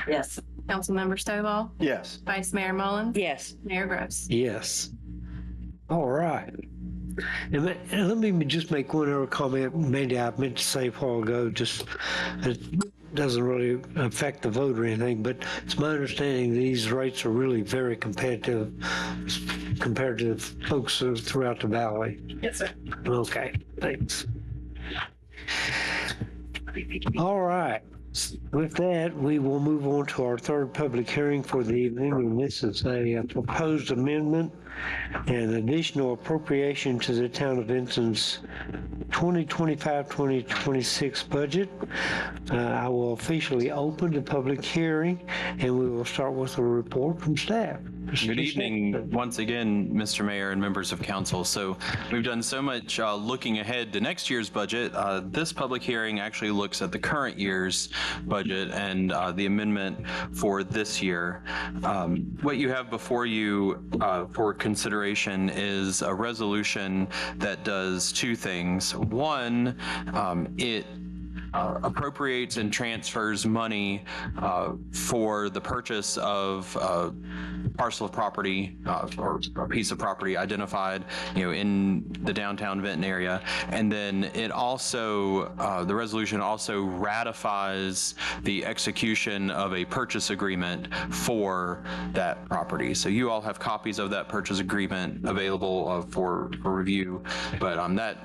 Yes. Councilmember Stovall? Yes. Vice Mayor Mullins? Yes. Mayor Gross? Yes. All right. And let me just make one other comment. Maybe I meant to say a while ago, just it doesn't really affect the vote or anything, but it's my understanding these rates are really very competitive compared to folks throughout the valley. Yes, sir. Okay, thanks. All right. With that, we will move on to our third public hearing for the evening, and this is a proposed amendment and additional appropriation to the town of Vinton's 2025-2026 budget. I will officially open the public hearing, and we will start with a report from staff. Good evening, once again, Mr. Mayor and members of council. So we've done so much looking ahead to next year's budget. This public hearing actually looks at the current year's budget and the amendment for this year. What you have before you for consideration is a resolution that does two things. One, it appropriates and transfers money for the purchase of parcel of property or a piece of property identified, in the downtown Vinton area. And then it also, the resolution also ratifies the execution of a purchase agreement for that property. So you all have copies of that purchase agreement available for review, but that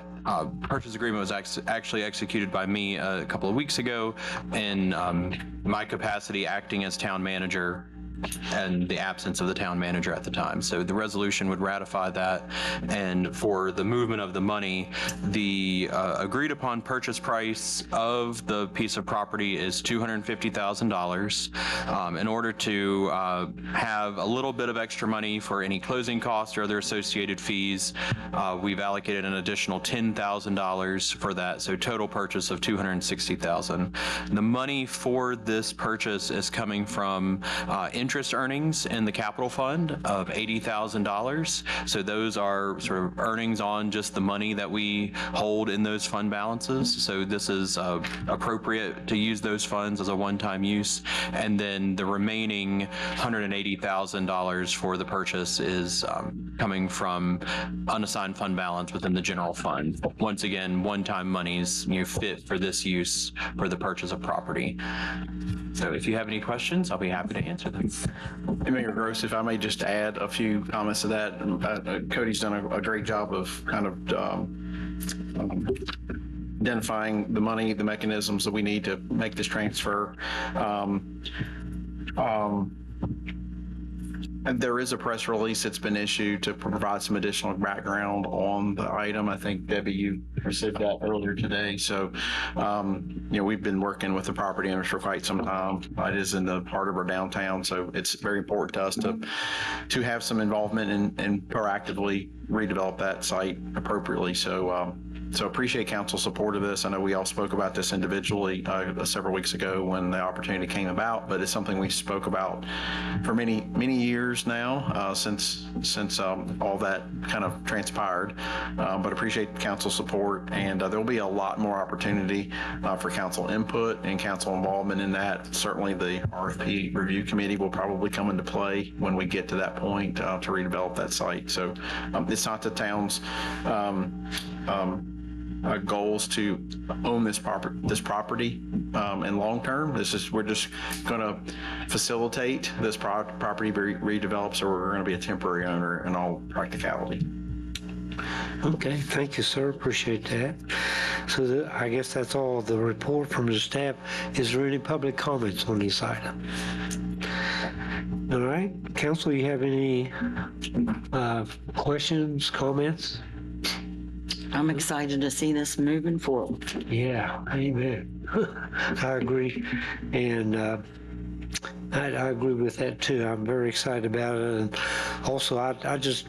purchase agreement was actually executed by me a couple of weeks ago in my capacity acting as town manager and the absence of the town manager at the time. So the resolution would ratify that. And for the movement of the money, the agreed upon purchase price of the piece of property is $250,000. In order to have a little bit of extra money for any closing costs or other associated fees, we've allocated an additional $10,000 for that. So total purchase of $260,000. The money for this purchase is coming from interest interest earnings in the capital fund of $80,000. So those are sort of earnings on just the money that we hold in those fund balances. So this is appropriate to use those funds as a one-time use. And then the remaining $180,000 for the purchase is coming from unassigned fund balance within the general fund. Once again, one-time monies fit for this use for the purchase of property. So if you have any questions, I'll be happy to answer them. And Mayor Gross, if I may just add a few comments to that. Cody's done a great job of kind of identifying the money, the mechanisms that we need to make this transfer. And there is a press release that's been issued to provide some additional background on the item. I think, Debbie, you received that earlier today. So, we've been working with the property owners for quite some time. It is in the heart of our downtown, so it's very important to us to have some involvement and proactively redevelop that site appropriately. So appreciate council's support of this. I know we all spoke about this individually several weeks ago when the opportunity came about, but it's something we spoke about for many, many years now since all that kind of transpired. But appreciate council's support, and there will be a lot more opportunity for council input and council involvement in that. Certainly the RFP review committee will probably come into play when we get to that point to redevelop that site. So it's not the town's goals to own this property in long term. We're just going to facilitate this property be redeveloped, so we're going to be a temporary owner in all practicality. Okay, thank you, sir. Appreciate that. So I guess that's all the report from the staff. Is there any public comments on this item? All right, council, you have any questions, comments? I'm excited to see this moving forward. Yeah, amen. I agree. And I agree with that too. I'm very excited about it. And also, I just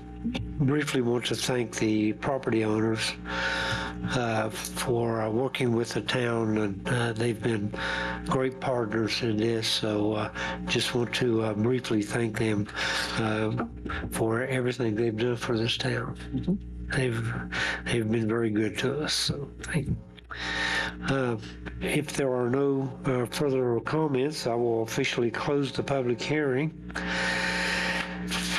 briefly want to thank the property owners for working with the town, and they've been great partners in this. So just want to briefly thank them for everything they've done for this town. They've been very good to us. So thank you. If there are no further comments, I will officially close the public hearing.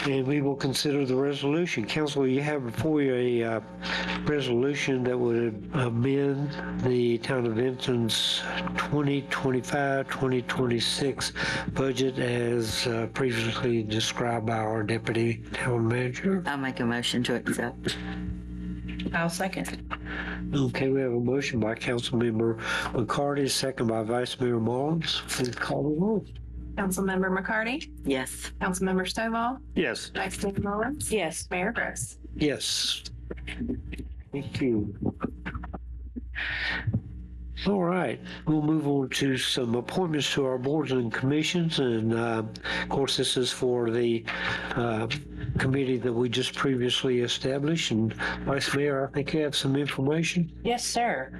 And we will consider the resolution. Council, you have before you a resolution that would amend the Town of Vinton's 2025-2026 budget as previously described by our Deputy Town Manager. I'll make a motion to accept. I'll second. Okay, we have a motion by Councilmember McCarty, second by Vice Mayor Mullins. Please call the roll. Councilmember McCarty? Yes. Councilmember Stovall? Yes. Vice Mayor Mullins? Yes. Mayor Gross? Yes. Thank you. All right, we'll move on to some appointments to our boards and commissions. And of course, this is for the committee that we just previously established. And Vice Mayor, I think you have some information. Yes, sir.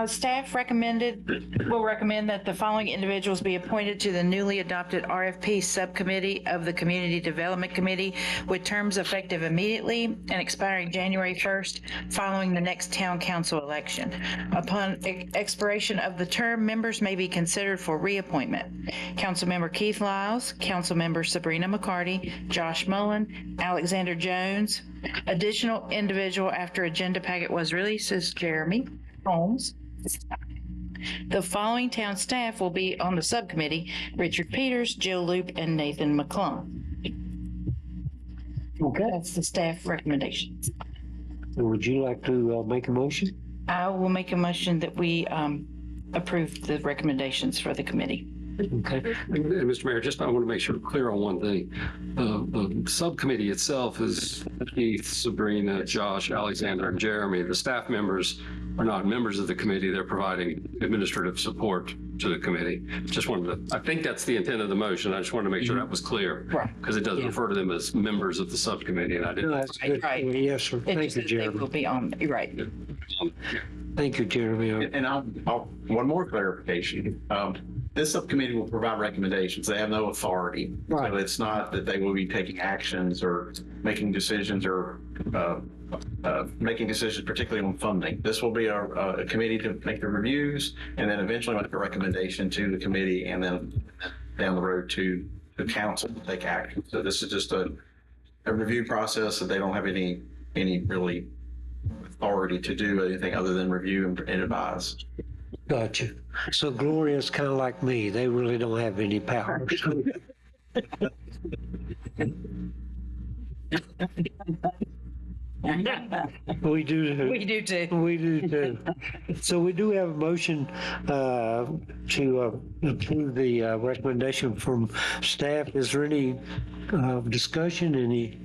Staff will recommend that the following individuals be appointed to the newly adopted RFP subcommittee of the Community Development Committee with terms effective immediately and expiring January 1st following the next town council election. Upon expiration of the term, members may be considered for reappointment. Councilmember Keith Lyles, Councilmember Sabrina McCarty, Josh Mullen, Alexander Jones. Additional individual after agenda packet was released is Jeremy Holmes. The following town staff will be on the subcommittee: Richard Peters, Jill Loop, and Nathan McClung. Okay. That's the staff recommendations. Would you like to make a motion? I will make a motion that we approve the recommendations for the committee. Okay. And Mr. Mayor, just I want to make sure we're clear on one thing. The subcommittee itself is Keith, Sabrina, Josh, Alexander, and Jeremy. The staff members are not members of the committee. They're providing administrative support to the committee. Just wanted to, I think that's the intent of the motion. I just wanted to make sure that was clear. Right. Because it does refer to them as members of the subcommittee, and I didn't. No, that's good. Right. Yes, sir. Thank you, They Jeremy. will be on, you're right. Thank you, Jeremy. And one more clarification. this subcommittee will provide recommendations. They have no authority. Right. So it's not that they will be taking actions or making decisions or making decisions, particularly on funding. This will be a committee to make the reviews and then eventually make a recommendation to the committee and then down the road to the council to take action. So this is just a review process that they don't have any really authority to do anything other than review and advise. Gotcha. So Gloria's kind of like me. They really don't have any powers. We do too. We do too. We do too. So we do have a motion to approve the recommendation from staff. Is there any discussion, any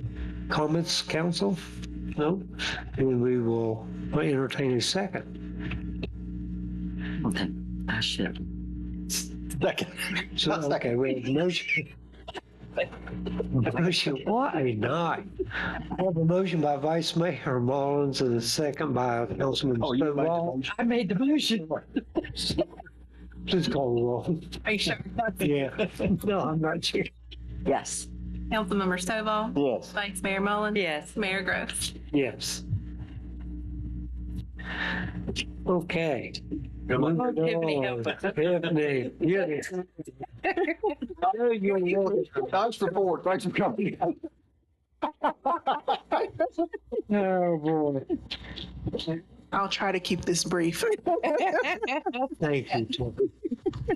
comments, council? No? And we will entertain a second. Okay, I should. Second. So, okay, we have a motion. Motion, what a night. I have a motion by Vice Mayor Mullins and a second by Councilman Stovall. I made the motion. Please call the roll. Are you sure? Yeah. No, I'm not sure. Yes. Councilmember Stovall? Yes. Vice Mayor Mullins? Yes. Mayor Gross? Yes. Okay. on, Tiffany, help us. Tiffany, yes. Nice report. Thanks for coming. Oh, boy. I'll try to keep this brief. Thank you, Tiffany.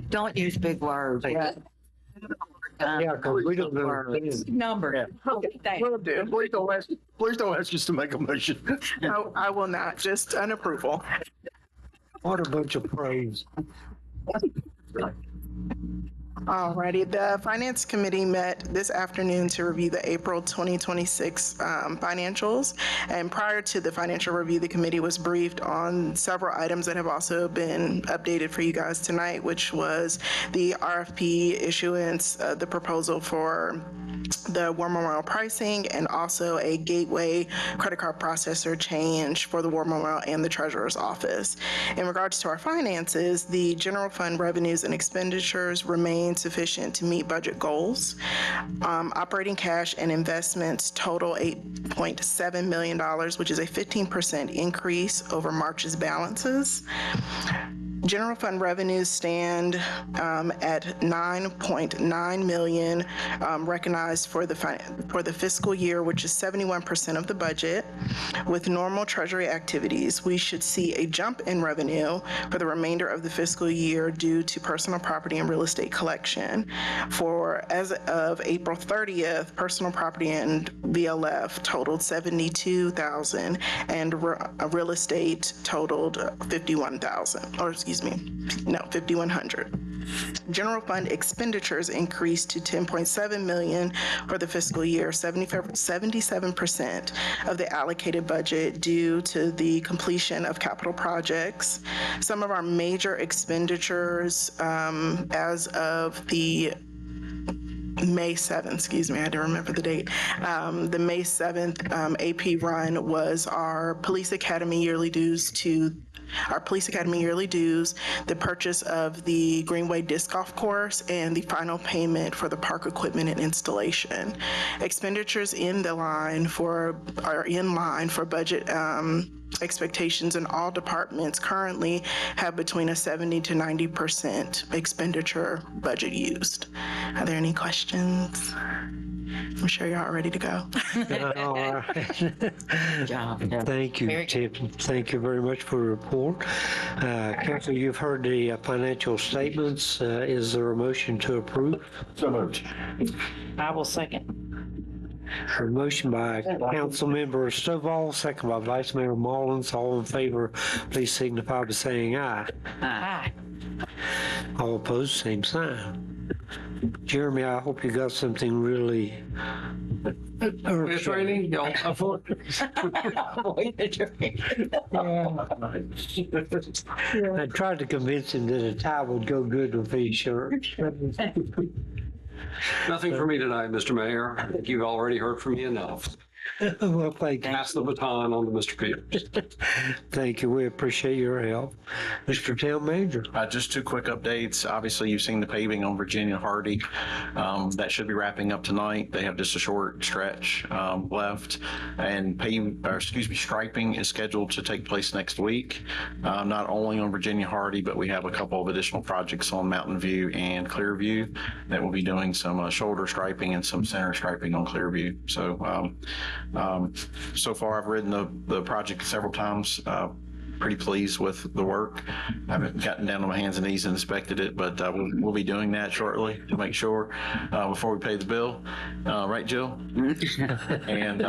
Don't use big words. Yeah, because we don't know. Number. Okay, thanks. Will do. Please don't ask us to make a motion. No, I will not, just an approval. What a bunch of praise. Alrighty, the Finance Committee met this afternoon to review the April 2026 financials. And prior to the financial review, the committee was briefed on several items that have also been updated for you guys tonight, which was the RFP issuance, the proposal for the War Memorial pricing, and also a gateway credit card processor change for the War Memorial and the Treasurer's Office. In regards to our finances, the general fund revenues and expenditures remain sufficient to meet budget goals. Operating cash and investments total $8.7 million, which is a 15% increase over March's balances. General fund revenues stand at $9.9 million recognized for the fiscal year, which is 71% of the budget. With normal treasury activities, we should see a jump in revenue for the remainder of the fiscal year due to personal property and real estate collection. For as of April 30th, personal property and VLF totaled $72,000 and real estate totaled $5,100. General fund expenditures increased to $10.7 million for the fiscal year, 77% of the allocated budget due to the completion of capital projects. Some of our major expenditures as of the May 7th, I didn't remember the date. The May 7th AP run was our Police Academy yearly dues, the purchase of the Greenway Disc Golf Course, and the final payment for the park equipment and installation. Expenditures are in line for budget expectations, and all departments currently have between a 70 to 90% expenditure budget used. Are there any questions? I'm sure you're all ready to go. All right. Thank you, Tiff. Thank you very much for the report. Council, you've heard the financial statements. Is there a motion to approve? So moved. I will second. A motion by Councilmember Stovall, second by Vice Mayor Mullins. All in favor, please signify by saying aye. Aye. All opposed, same sign. Jeremy, I hope you got something really Training, y'all. I tried to convince him that a tie would go good with his shirt. Nothing for me tonight, Mr. Mayor. I think you've already heard from me enough. Well, thank you. Pass the baton on to Mr. Peters. Thank you. We appreciate your help. Mr. Town Manager. Just two quick updates. Obviously, you've seen the paving on Virginia Hardy. That should be wrapping up tonight. They have just a short stretch left, and striping is scheduled to take place next week. Not only on Virginia Hardy, but we have a couple of additional projects on Mountain View and Clearview that will be doing some shoulder striping and some center striping on Clearview. So far, I've ridden the project several times. Pretty pleased with the work. I haven't gotten down on my hands and knees and inspected it, but we'll be doing that shortly to make sure before we pay the bill. Right, Jill? And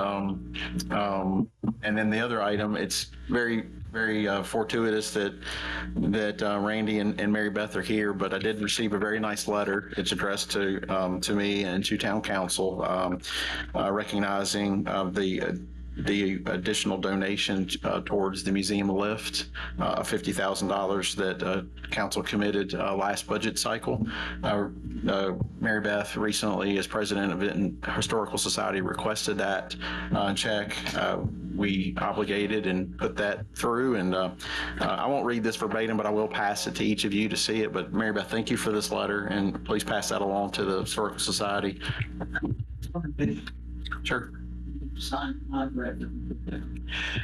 then the other item, it's very fortuitous that Randy and Mary Beth are here, but I did receive a very nice letter. It's addressed to me and to town council, recognizing the additional donation towards the museum lift of $50,000 that council committed last budget cycle. Mary Beth recently, as president of Vinton Historical Society, requested that check. We obligated and put that through, and I won't read this verbatim, but I will pass it to each of you to see it. But Mary Beth, thank you for this letter, and please pass that along to the Historical Society. Sure.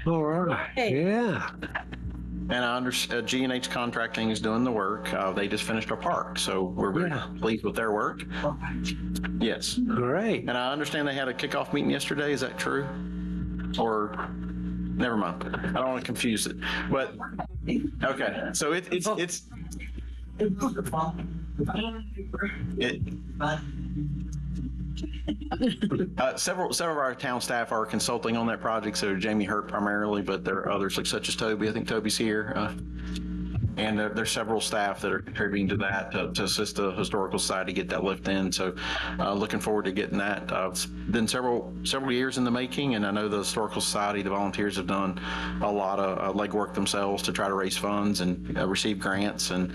All right. Yeah. And I understand G&H Contracting is doing the work. They just finished our park, so we're very pleased with their work. Yes. Great. And I understand they had a kickoff meeting yesterday. Is that true? Or never mind. I don't want to confuse it. But okay. So several of our town staff are consulting on that project. So Jamie Hurt primarily, but there are others such as Toby. I think Toby's here. And there's several staff that are contributing to that to assist the Historical Society get that lift in. So looking forward to getting that. It's been several years in the making, and I know the Historical Society, the volunteers have done a lot of legwork themselves to try to raise funds and receive grants and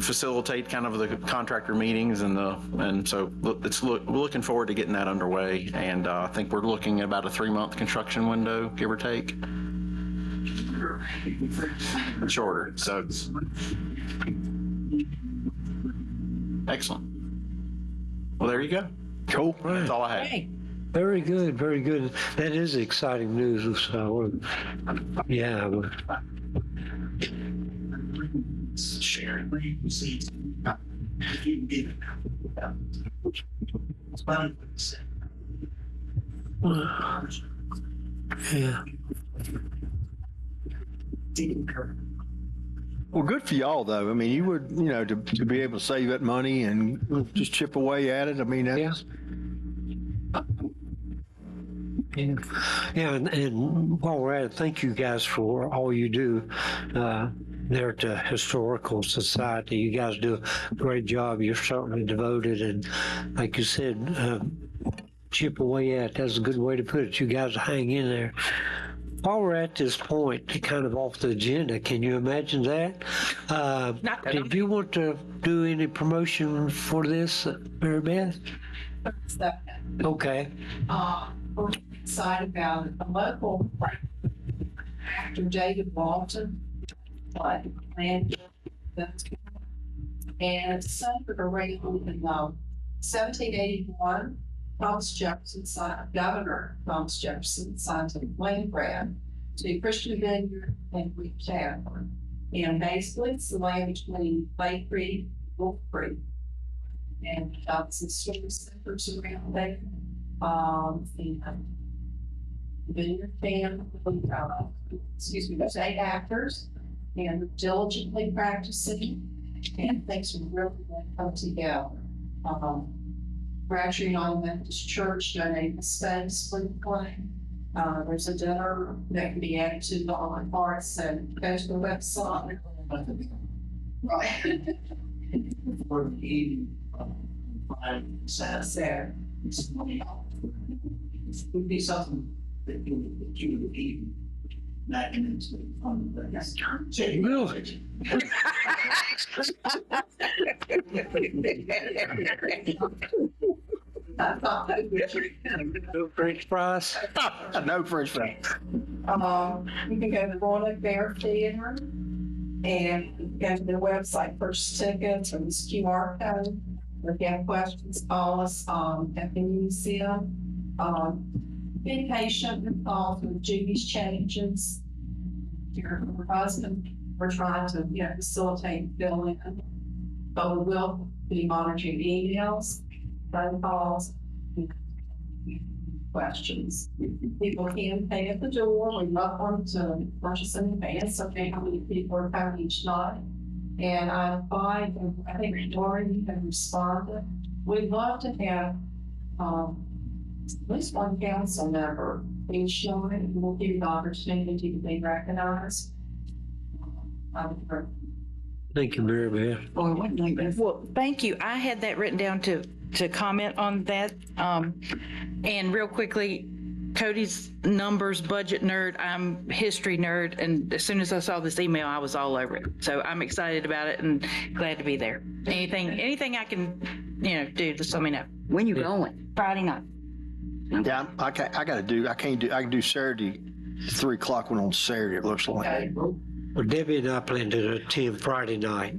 facilitate kind of the contractor meetings and so we're looking forward to getting that underway. And I think we're looking at about a 3-month construction window, give or take. Shorter. So excellent. Well, there you go. Cool. That's all I have. Very good. Very good. That is exciting news. So, yeah. Sharing. Yeah. Well, good for y'all, though. I mean, you would, to be able to save that money and just chip away at it. I mean, that's. Yeah, and while we're at it, thank you guys for all you do there at the Historical Society. You guys do a great job. You're certainly devoted, and like you said, chip away at it. That's a good way to put it. You guys hang in there. While we're at this point, kind of off the agenda, can you imagine that? Did you want to do any promotion for this, Mary Beth? Okay. We're excited about it. A local actor, David Walton, planned and it's centered around in 1781. Governor Thomas Jefferson signed a land grant to Christian Vineyard and Greek Tavern. And basically, it's the land between Lake Creek and Wolf Creek. And some service centers around there. And Vineyard family, there's 8 actors, and diligently practicing, and things are really going to come together. We're actually on the Methodist Church donating space for the play. There's a dinner that can be added to the online parts and go to the website. Right. For the evening, Saturday. It would be something that you would eat back into fun. Really? I thought that would No French fries? No French fries. You can go to the Roanoke Bear Theater and go to their website, purchase tickets, or this QR code. If you have questions, call us at the museum. Be patient with calls with Judy's changes. Your husband, we're trying to facilitate billing, but we will be monitoring emails, phone calls, questions. People can pay at the door. We love them to purchase in advance, so how many people are coming each night. And I think Dory have responded. We'd love to have at least one council member each night, and we'll give you the opportunity to be recognized. Thank you, Mary Beth. Well, thank you. I had that written down to comment on that. And real quickly, Cody's numbers budget nerd. I'm history nerd. And as soon as I saw this email, I was all over it. So I'm excited about it and glad to be there. Anything I can, do, just let me know. When you going? Friday night. Yeah, I can do Saturday, 3:00 one on Saturday, it looks like. Okay. Well, Debbie and I plan to attend Friday night.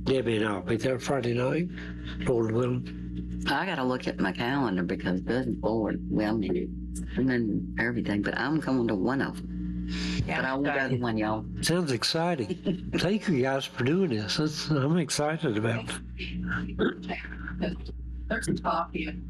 Debbie and I'll be there Friday night. Lord willing. I got to look at my calendar because good Lord, and then everything, but I'm going to one of them. Yeah, but I won't go to one, y'all. Sounds exciting. Thank you guys for doing this. I'm excited about it. There's some coffee and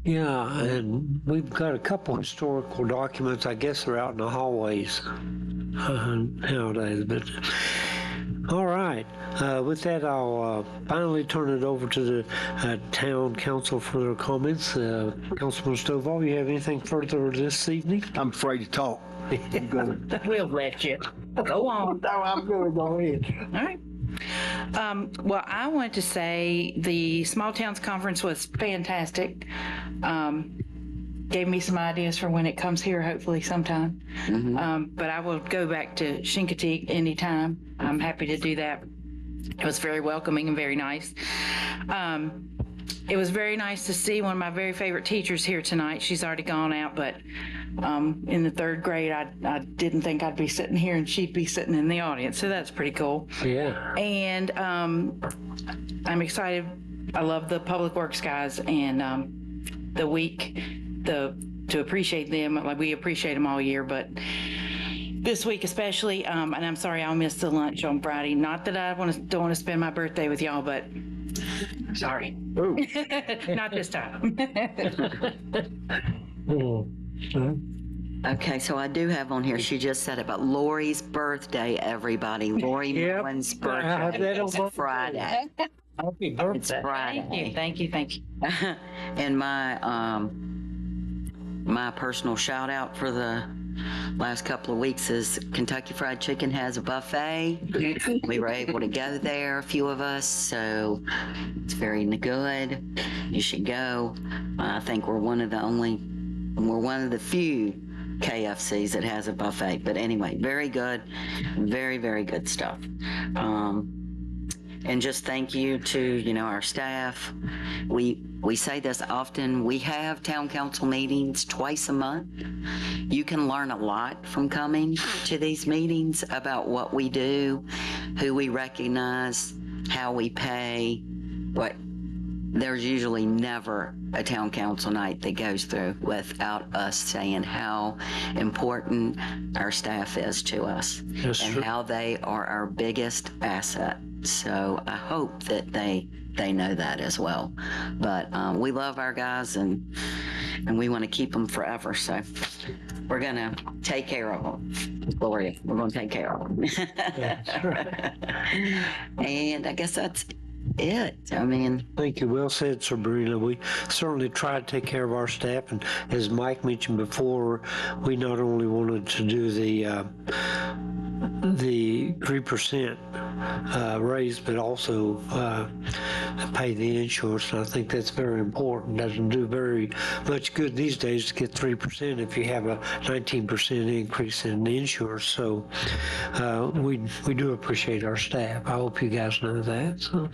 Yeah, and we've got a couple historical documents. I guess they're out in the hallways nowadays. But all right, with that, I'll finally turn it over to the town council for their comments. Councilman Stovall, you have anything further this evening? I'm afraid to talk. We'll let you. Go on. No, I'm going to go ahead. All right. Well, I wanted to say the Small Towns Conference was fantastic. Gave me some ideas for when it comes here, hopefully sometime. But I will go back to Chincoteague anytime. I'm happy to do that. It was very welcoming and very nice. It was very nice to see one of my very favorite teachers here tonight. She's already gone out, but in the third grade, I didn't think I'd be sitting here and she'd be sitting in the audience. So that's pretty cool. Yeah. And I'm excited. I love the public works guys and the week, to appreciate them. Like we appreciate them all year, but this week especially. And I'm sorry I'll miss the lunch on Friday. Not that I don't want to spend my birthday with y'all, but sorry. Not this time. Okay, so I do have on here, she just said about Lori's birthday, everybody. Lori Mullen's birthday. It's Friday. Happy birthday. It's Friday. Thank you. And my personal shout out for the last couple of weeks is Kentucky Fried Chicken has a buffet. We were able to go there, a few of us, so it's very good. You should go. I think we're one of the few KFCs that has a buffet. But anyway, very good, very, very good stuff. And just thank you to, our staff. We say this often. We have town council meetings twice a month. You can learn a lot from coming to these meetings about what we do, who we recognize, how we pay, there's usually never a town council night that goes through without us saying how important our staff is to us and how they are our biggest asset. So I hope that they know that as well. But we love our guys and we want to keep them forever. So we're going to take care of them. Gloria, we're going to take care of them. And I guess that's it. Thank you. Well said, Sabrina. We certainly try to take care of our staff, and as Mike mentioned before, we not only wanted to do the 3% raise, but also pay the insurance. And I think that's very important. Doesn't do very much good these days to get 3% if you have a 19% increase in the insurance. So we do appreciate our staff. I hope you guys know that. So,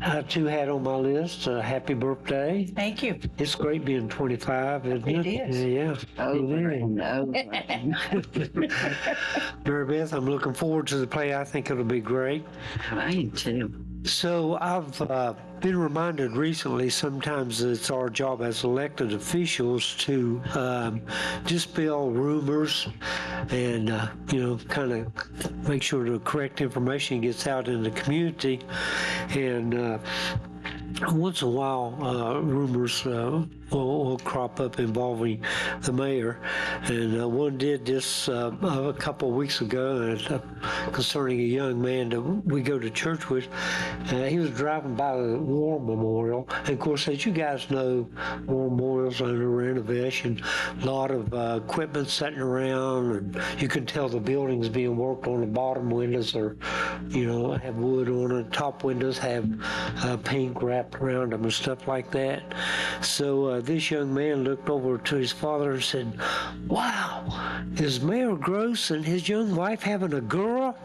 I too had on my list, happy birthday. Thank you. It's great being 25, isn't it? It is. Yeah. Over and over. Mary Beth, I'm looking forward to the play. I think it'll be great. I too. So I've been reminded recently, sometimes it's our job as elected officials to dispel rumors and, kind of make sure the correct information gets out in the community. And once in a while, rumors will crop up involving the mayor. And one did this a couple of weeks ago concerning a young man that we go to church with. He was driving by the War Memorial. And of course, as you guys know, War Memorial's under renovation. A lot of equipment sitting around, and you can tell the building's being worked on. The bottom windows are, have wood on it. Top windows have paint wrapped around them and stuff like that. So this young man looked over to his father and said, "Wow, is Mayor Gross and his young wife having a girl?"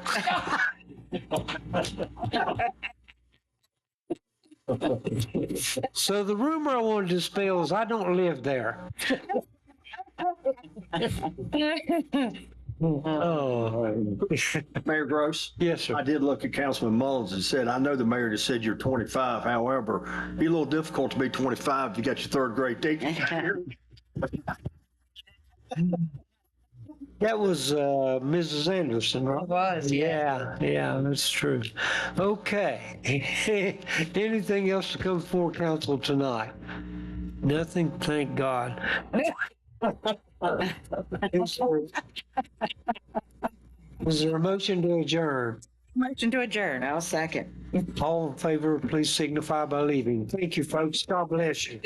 So the rumor I want to dispel is I don't live there. Oh, Mayor Gross? Yes, sir. I did look at Councilman Mullins and said, I know the mayor just said you're 25. However, it'd be a little difficult to be 25 if you got your third grade teacher. That was Mrs. Anderson, right? It was. Yeah, that's true. Okay. Anything else to come before council tonight? Nothing, thank God. Is there a motion to adjourn? Motion to adjourn. I'll second. All in favor, please signify by leaving. Thank you, folks. God bless you.